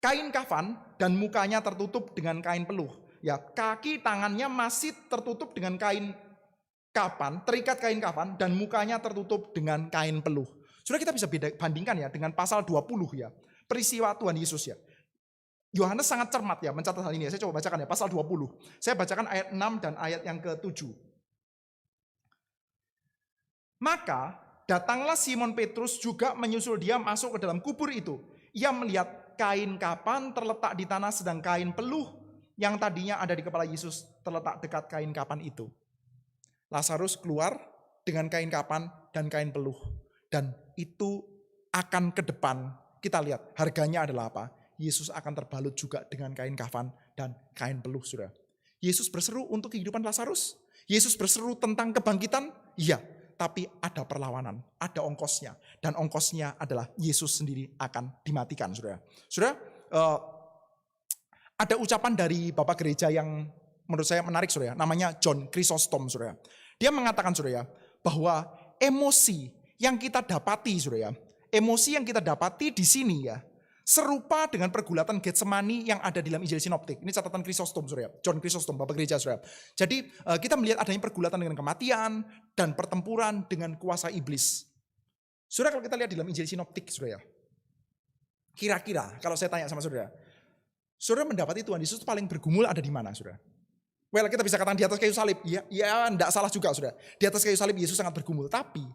kain kafan dan mukanya tertutup dengan kain peluh. Ya, kaki tangannya masih tertutup dengan kain kafan, terikat kain kafan, dan mukanya tertutup dengan kain peluh. Saudara, kita bisa bandingkan ya dengan pasal 20 ya, peristiwa Tuhan Yesus ya. Yohanes sangat cermat ya mencatat hal ini ya. Saya coba bacakan ya, pasal 20. Saya bacakan ayat 6 dan ayat yang ke-7. Maka datanglah Simon Petrus juga menyusul dia masuk ke dalam kubur itu. Ia melihat kain kapan terletak di tanah, sedang kain peluh yang tadinya ada di kepala Yesus terletak dekat kain kapan itu. Lazarus keluar dengan kain kapan dan kain peluh. Dan itu akan ke depan, kita lihat harganya adalah apa? Yesus akan terbalut juga dengan kain kafan dan kain peluh, saudara. Yesus berseru untuk kehidupan Lazarus. Yesus berseru tentang kebangkitan, iya. Tapi ada perlawanan, ada ongkosnya. Dan ongkosnya adalah Yesus sendiri akan dimatikan, saudara. Saudara, ada ucapan dari Bapak Gereja yang menurut saya menarik, saudara. Namanya John Chrysostom, saudara. Dia mengatakan, saudara, bahwa emosi yang kita dapati, saudara, emosi yang kita dapati di sini ya, serupa dengan pergulatan Getsemani yang ada di dalam Injil Sinoptik. Ini catatan Chrysostom, saudara. John Chrysostom, Bapak Gereja, saudara. Jadi kita melihat adanya pergulatan dengan kematian dan pertempuran dengan kuasa iblis. Saudara, kalau kita lihat di dalam Injil Sinoptik, saudara, kira-kira kalau saya tanya sama saudara, saudara mendapati Tuhan Yesus paling bergumul ada di mana, saudara? Well, kita bisa katakan di atas kayu salib. Ya, enggak salah juga, saudara. Di atas kayu salib Yesus sangat bergumul. Tapi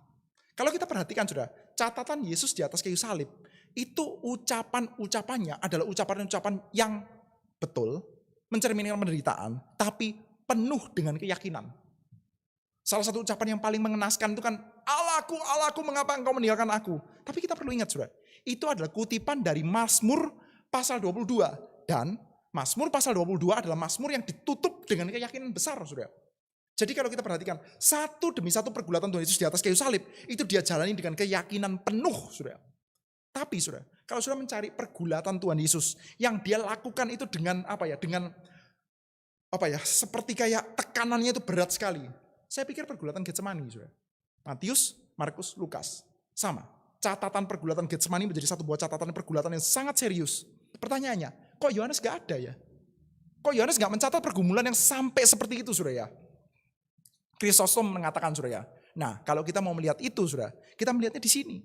kalau kita perhatikan, saudara, catatan Yesus di atas kayu salib, itu ucapannya adalah ucapan-ucapan yang betul, mencerminkan penderitaan, tapi penuh dengan keyakinan. Salah satu ucapan yang paling mengenaskan itu kan, Allahku, Allahku, mengapa engkau meninggalkan aku? Tapi kita perlu ingat, saudara, itu adalah kutipan dari Mazmur pasal 22. Dan Mazmur pasal 22 adalah Mazmur yang ditutup dengan keyakinan besar, saudara. Jadi kalau kita perhatikan, satu demi satu pergulatan Tuhan Yesus di atas kayu salib, itu dia jalani dengan keyakinan penuh, saudara. Tapi saudara, kalau saudara mencari pergulatan Tuhan Yesus, yang dia lakukan itu dengan seperti kayak tekanannya itu berat sekali. Saya pikir pergulatan Getsemani, saudara. Matius, Markus, Lukas, sama. Catatan pergulatan Getsemani menjadi satu buah catatan pergulatan yang sangat serius. Pertanyaannya, kok Yohanes gak ada ya? Kok Yohanes gak mencatat pergumulan yang sampai seperti itu, saudara ya? Chrysostom mengatakan, saudara. Nah, kalau kita mau melihat itu, saudara, kita melihatnya di sini.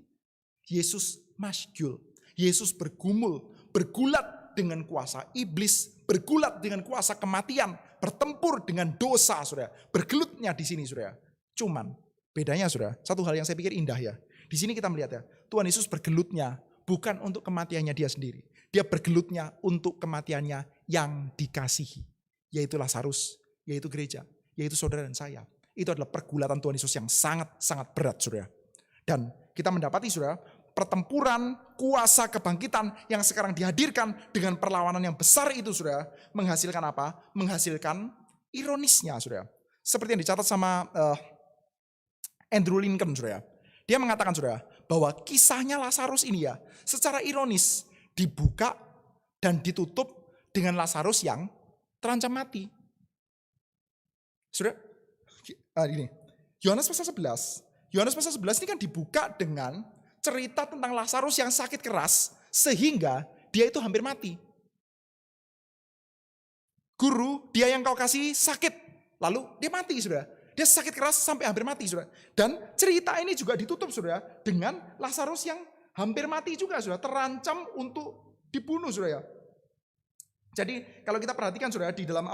Yesus masjul, Yesus bergumul, bergulat dengan kuasa iblis, bergulat dengan kuasa kematian, bertempur dengan dosa, saudara. Bergelutnya di sini, saudara. Cuman bedanya, saudara, satu hal yang saya pikir indah ya. Di sini kita melihat ya, Tuhan Yesus bergelutnya bukan untuk kematiannya dia sendiri. Dia bergelutnya untuk kematiannya yang dikasihi, yaitu Lazarus, yaitu gereja, yaitu saudara dan saya. Itu adalah pergulatan Tuhan Yesus yang sangat-sangat berat, saudara. Dan kita mendapati, saudara, pertempuran kuasa kebangkitan yang sekarang dihadirkan dengan perlawanan yang besar itu, saudara, menghasilkan apa? Menghasilkan ironisnya, saudara. Seperti yang dicatat sama Andrew Lincoln, saudara. Dia mengatakan, saudara, bahwa kisahnya Lazarus ini ya, secara ironis dibuka dan ditutup dengan Lazarus yang terancam mati. Saudara, ini Yohanes pasal 11. Yohanes pasal 11 ini kan dibuka dengan cerita tentang Lazarus yang sakit keras sehingga dia itu hampir mati. Guru, dia yang kau kasih sakit, lalu dia mati, saudara. Dia sakit keras sampai hampir mati, saudara. Dan cerita ini juga ditutup, saudara, dengan Lazarus yang hampir mati juga, saudara. Terancam untuk dibunuh, saudara. Jadi kalau kita perhatikan, saudara, di dalam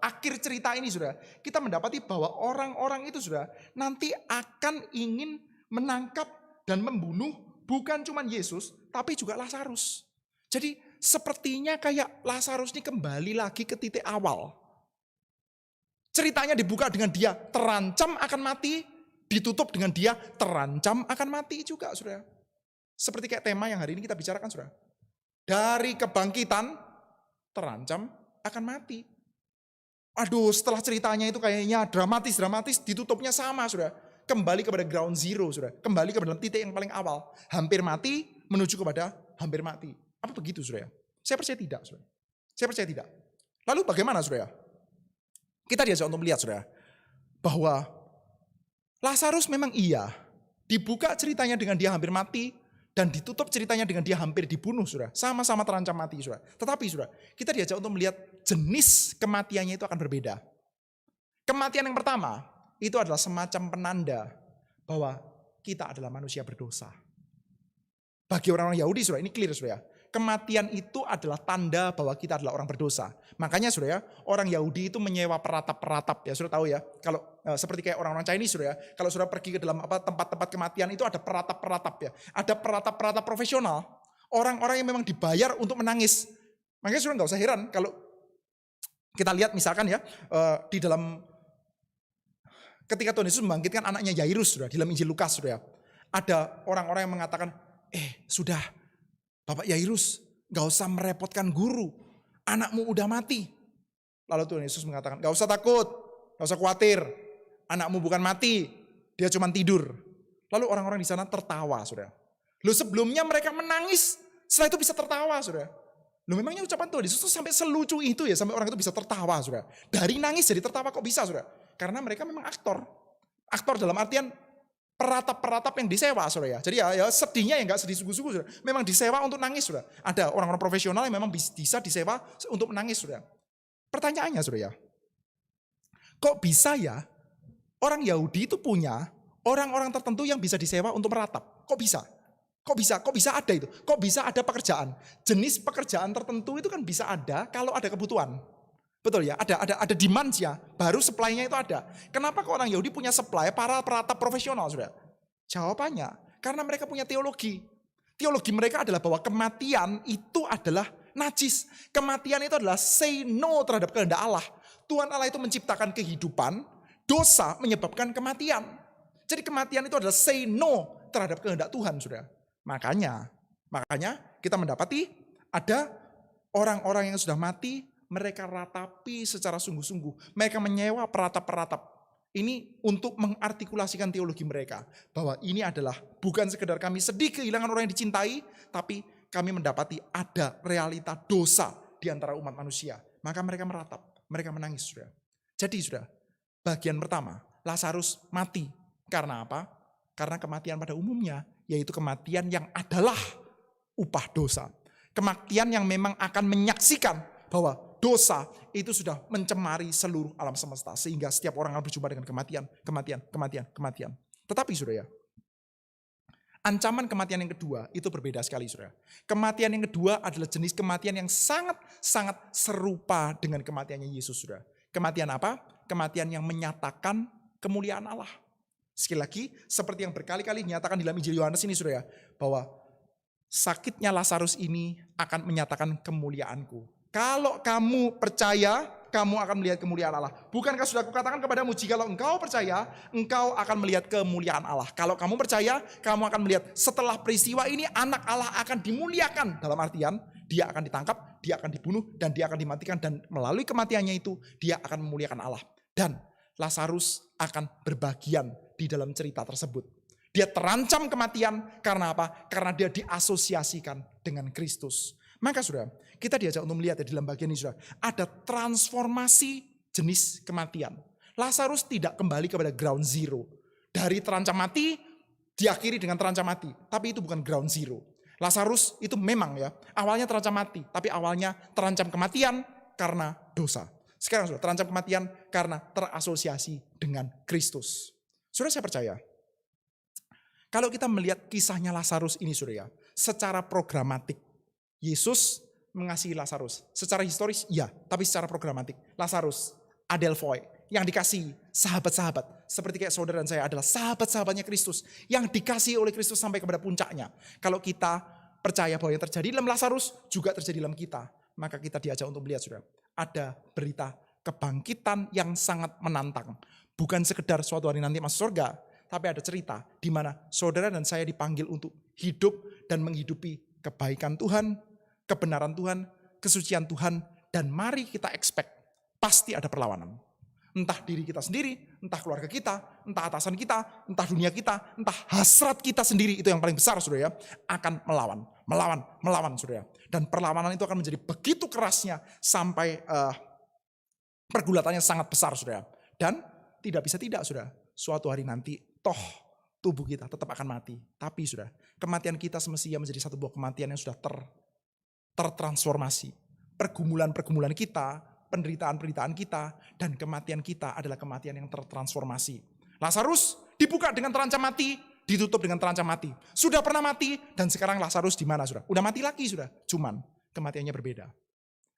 akhir cerita ini, saudara, kita mendapati bahwa orang-orang itu, saudara, nanti akan ingin menangkap dan membunuh bukan cuma Yesus, tapi juga Lazarus. Jadi sepertinya kayak Lazarus ini kembali lagi ke titik awal. Ceritanya dibuka dengan dia terancam akan mati, ditutup dengan dia terancam akan mati juga, saudara. Seperti kayak tema yang hari ini kita bicarakan, saudara. Dari kebangkitan terancam akan mati. Aduh, setelah ceritanya itu kayaknya dramatis, ditutupnya sama, saudara. Kembali kepada ground zero, saudara. Kembali kepada titik yang paling awal. Hampir mati, menuju kepada hampir mati. Apa begitu, saudara? Saya percaya tidak, saudara. Saya percaya tidak. Lalu bagaimana, saudara? Kita diajak untuk melihat, saudara, bahwa Lazarus memang iya. Dibuka ceritanya dengan dia hampir mati, dan ditutup ceritanya dengan dia hampir dibunuh, saudara. Sama-sama terancam mati, saudara. Tetapi, saudara, kita diajak untuk melihat jenis kematiannya itu akan berbeda. Kematian yang pertama, itu adalah semacam penanda bahwa kita adalah manusia berdosa. Bagi orang-orang Yahudi, saudara, ini clear, saudara. Kematian itu adalah tanda bahwa kita adalah orang berdosa. Makanya, saudara, orang Yahudi itu menyewa peratap-peratap, ya, saudara tahu ya. Kalau seperti kayak orang-orang Chinese, saudara, kalau saudara pergi ke dalam tempat-tempat kematian itu ada peratap-peratap, ya. Ada peratap-peratap profesional, orang-orang yang memang dibayar untuk menangis. Makanya saudara nggak usah heran kalau kita lihat misalkan ya di dalam ketika Tuhan Yesus membangkitkan anaknya Yairus, saudara, di dalam Injil Lukas, saudara, ada orang-orang yang mengatakan, sudah, Bapak Yairus, gak usah merepotkan guru, anakmu udah mati. Lalu Tuhan Yesus mengatakan, gak usah takut, gak usah khawatir, anakmu bukan mati, dia cuma tidur. Lalu orang-orang di sana tertawa, saudara. Loh, sebelumnya mereka menangis, setelah itu bisa tertawa, saudara. Loh, memangnya ucapan Tuhan Yesus itu sampai selucu itu ya, sampai orang itu bisa tertawa, saudara. Dari nangis jadi tertawa kok bisa, saudara? Karena mereka memang aktor. Aktor dalam artian peratap-peratap yang disewa, saudara ya. Jadi ya sedihnya ya nggak sedih sungguh-sungguh, saudara. Memang disewa untuk nangis, saudara. Ada orang-orang profesional yang memang bisa disewa untuk menangis, saudara. Pertanyaannya, saudara ya, kok bisa ya orang Yahudi itu punya orang-orang tertentu yang bisa disewa untuk meratap? Kok bisa? Kok bisa ada itu? Kok bisa ada pekerjaan? Jenis pekerjaan tertentu itu kan bisa ada kalau ada kebutuhan. Betul ya, ada demand ya, baru supply-nya itu ada. Kenapa kok orang Yahudi punya supply para peratap profesional, saudara? Jawabannya, karena mereka punya teologi. Teologi mereka adalah bahwa kematian itu adalah najis. Kematian itu adalah say no terhadap kehendak Allah. Tuhan Allah itu menciptakan kehidupan, dosa menyebabkan kematian. Jadi kematian itu adalah say no terhadap kehendak Tuhan, saudara. Makanya kita mendapati ada orang-orang yang sudah mati, mereka ratapi secara sungguh-sungguh. Mereka menyewa peratap-peratap. Ini untuk mengartikulasikan teologi mereka. Bahwa ini adalah bukan sekedar kami sedih kehilangan orang yang dicintai, tapi kami mendapati ada realita dosa di antara umat manusia. Maka mereka meratap, mereka menangis, saudara. Jadi, saudara, bagian pertama, Lazarus mati. Karena apa? Karena kematian pada umumnya, yaitu kematian yang adalah upah dosa. Kematian yang memang akan menyaksikan bahwa dosa itu sudah mencemari seluruh alam semesta. Sehingga setiap orang akan berjumpa dengan kematian. Tetapi, saudara, ancaman kematian yang kedua itu berbeda sekali, saudara. Kematian yang kedua adalah jenis kematian yang sangat serupa dengan kematiannya Yesus, saudara. Kematian apa? Kematian yang menyatakan kemuliaan Allah. Sekali lagi, seperti yang berkali-kali dinyatakan di dalam Injil Yohanes ini, saudara, bahwa sakitnya Lazarus ini akan menyatakan kemuliaanku. Kalau kamu percaya, kamu akan melihat kemuliaan Allah. Bukankah sudah kukatakan kepadamu, jikalau engkau percaya, engkau akan melihat kemuliaan Allah. Kalau kamu percaya, kamu akan melihat setelah peristiwa ini anak Allah akan dimuliakan. Dalam artian, dia akan ditangkap, dia akan dibunuh, dan dia akan dimatikan. Dan melalui kematiannya itu, dia akan memuliakan Allah. Dan Lazarus akan berbagian di dalam cerita tersebut. Dia terancam kematian karena apa? Karena dia diasosiasikan dengan Kristus. Maka saudara, kita diajak untuk melihat di dalam bagian ini saudara, ada transformasi jenis kematian. Lazarus tidak kembali kepada ground zero. Dari terancam mati, diakhiri dengan terancam mati. Tapi itu bukan ground zero. Lazarus itu memang ya, awalnya terancam mati. Tapi awalnya terancam kematian karena dosa. Sekarang saudara, terancam kematian karena terasosiasi dengan Kristus. Saudara, saya percaya, kalau kita melihat kisahnya Lazarus ini saudara ya, secara programatik, Yesus mengasihi Lazarus. Secara historis, iya. Tapi secara programatik, Lazarus, adelphoi, yang dikasihi sahabat-sahabat. Seperti kayak saudara dan saya adalah sahabat-sahabatnya Kristus. Yang dikasihi oleh Kristus sampai kepada puncaknya. Kalau kita percaya bahwa yang terjadi dalam Lazarus juga terjadi dalam kita. Maka kita diajak untuk melihat saudara. Ada berita kebangkitan yang sangat menantang. Bukan sekedar suatu hari nanti masuk surga. Tapi ada cerita di mana saudara dan saya dipanggil untuk hidup dan menghidupi kebaikan Tuhan, kebenaran Tuhan, kesucian Tuhan. Dan mari kita expect pasti ada perlawanan. Entah diri kita sendiri, entah keluarga kita, entah atasan kita, entah dunia kita, entah hasrat kita sendiri, itu yang paling besar saudara ya, akan melawan saudara. Dan perlawanan itu akan menjadi begitu kerasnya sampai pergulatannya sangat besar saudara. Dan tidak bisa tidak saudara, suatu hari nanti toh tubuh kita tetap akan mati. Tapi saudara, kematian kita semestinya menjadi satu buah kematian yang sudah tertransformasi. Pergumulan-pergumulan kita, penderitaan-penderitaan kita, dan kematian kita adalah kematian yang tertransformasi. Lazarus dibuka dengan terancam mati, ditutup dengan terancam mati. Sudah pernah mati, dan sekarang Lazarus di mana sudah? Udah mati lagi sudah. Cuman kematiannya berbeda.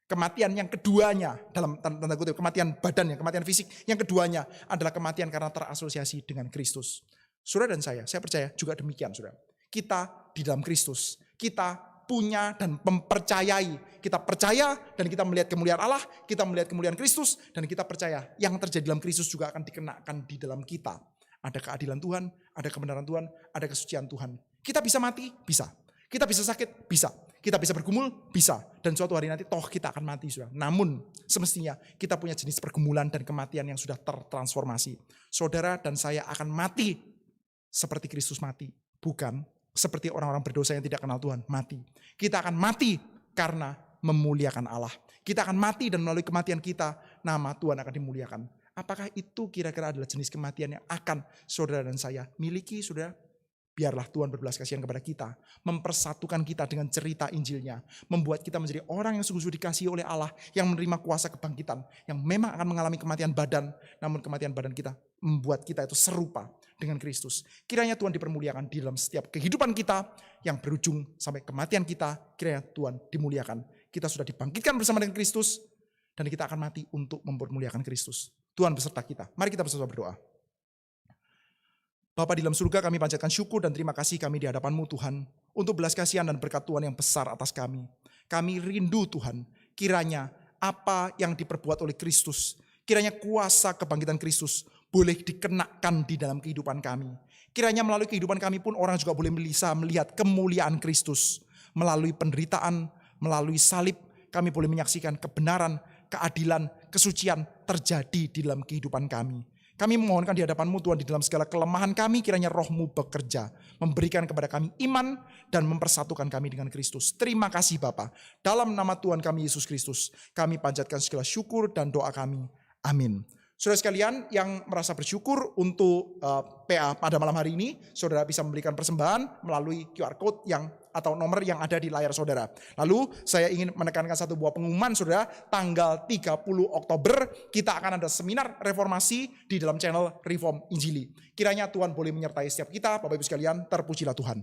Kematian yang keduanya, dalam tanda kutip, kematian badan, kematian fisik, yang keduanya adalah kematian karena terasosiasi dengan Kristus. Saudara dan saya percaya juga demikian saudara. Kita di dalam Kristus, kita punya dan mempercayai. Kita percaya dan kita melihat kemuliaan Allah, kita melihat kemuliaan Kristus, dan kita percaya yang terjadi dalam Kristus juga akan dikenakan di dalam kita. Ada keadilan Tuhan, ada kebenaran Tuhan, ada kesucian Tuhan. Kita bisa mati? Bisa. Kita bisa sakit? Bisa. Kita bisa bergumul? Bisa. Dan suatu hari nanti toh kita akan mati sudah. Namun semestinya kita punya jenis pergumulan dan kematian yang sudah tertransformasi. Saudara dan saya akan mati seperti Kristus mati. Bukan seperti orang-orang berdosa yang tidak kenal Tuhan, mati. Kita akan mati karena memuliakan Allah. Kita akan mati dan melalui kematian kita, nama Tuhan akan dimuliakan. Apakah itu kira-kira adalah jenis kematian yang akan saudara dan saya miliki, saudara? Biarlah Tuhan berbelas kasihan kepada kita, mempersatukan kita dengan cerita Injilnya, membuat kita menjadi orang yang sungguh-sungguh dikasihi oleh Allah, yang menerima kuasa kebangkitan, yang memang akan mengalami kematian badan, namun kematian badan kita membuat kita itu serupa dengan Kristus. Kiranya Tuhan dipermuliakan di dalam setiap kehidupan kita, yang berujung sampai kematian kita, kiranya Tuhan dimuliakan. Kita sudah dibangkitkan bersama dengan Kristus, dan kita akan mati untuk mempermuliakan Kristus. Tuhan beserta kita. Mari kita bersama berdoa. Bapa di dalam surga, kami panjatkan syukur dan terima kasih kami di hadapan-Mu Tuhan, untuk belas kasihan dan berkat Tuhan yang besar atas kami. Kami rindu Tuhan, kiranya apa yang diperbuat oleh Kristus, kiranya kuasa kebangkitan Kristus boleh dikenakan di dalam kehidupan kami. Kiranya melalui kehidupan kami pun orang juga boleh bisa melihat kemuliaan Kristus. Melalui penderitaan, melalui salib, kami boleh menyaksikan kebenaran, keadilan, kesucian terjadi di dalam kehidupan kami. Kami memohonkan di hadapan-Mu Tuhan, di dalam segala kelemahan kami, kiranya Roh-Mu bekerja, memberikan kepada kami iman dan mempersatukan kami dengan Kristus. Terima kasih Bapa. Dalam nama Tuhan kami Yesus Kristus, kami panjatkan segala syukur dan doa kami. Amin. Saudara sekalian yang merasa bersyukur untuk PA pada malam hari ini, saudara bisa memberikan persembahan melalui QR Code atau nomor yang ada di layar saudara. Lalu saya ingin menekankan satu buah pengumuman saudara, tanggal 30 Oktober kita akan ada seminar reformasi di dalam channel Reform Injili. Kiranya Tuhan boleh menyertai setiap kita, Bapak Ibu sekalian, terpujilah Tuhan.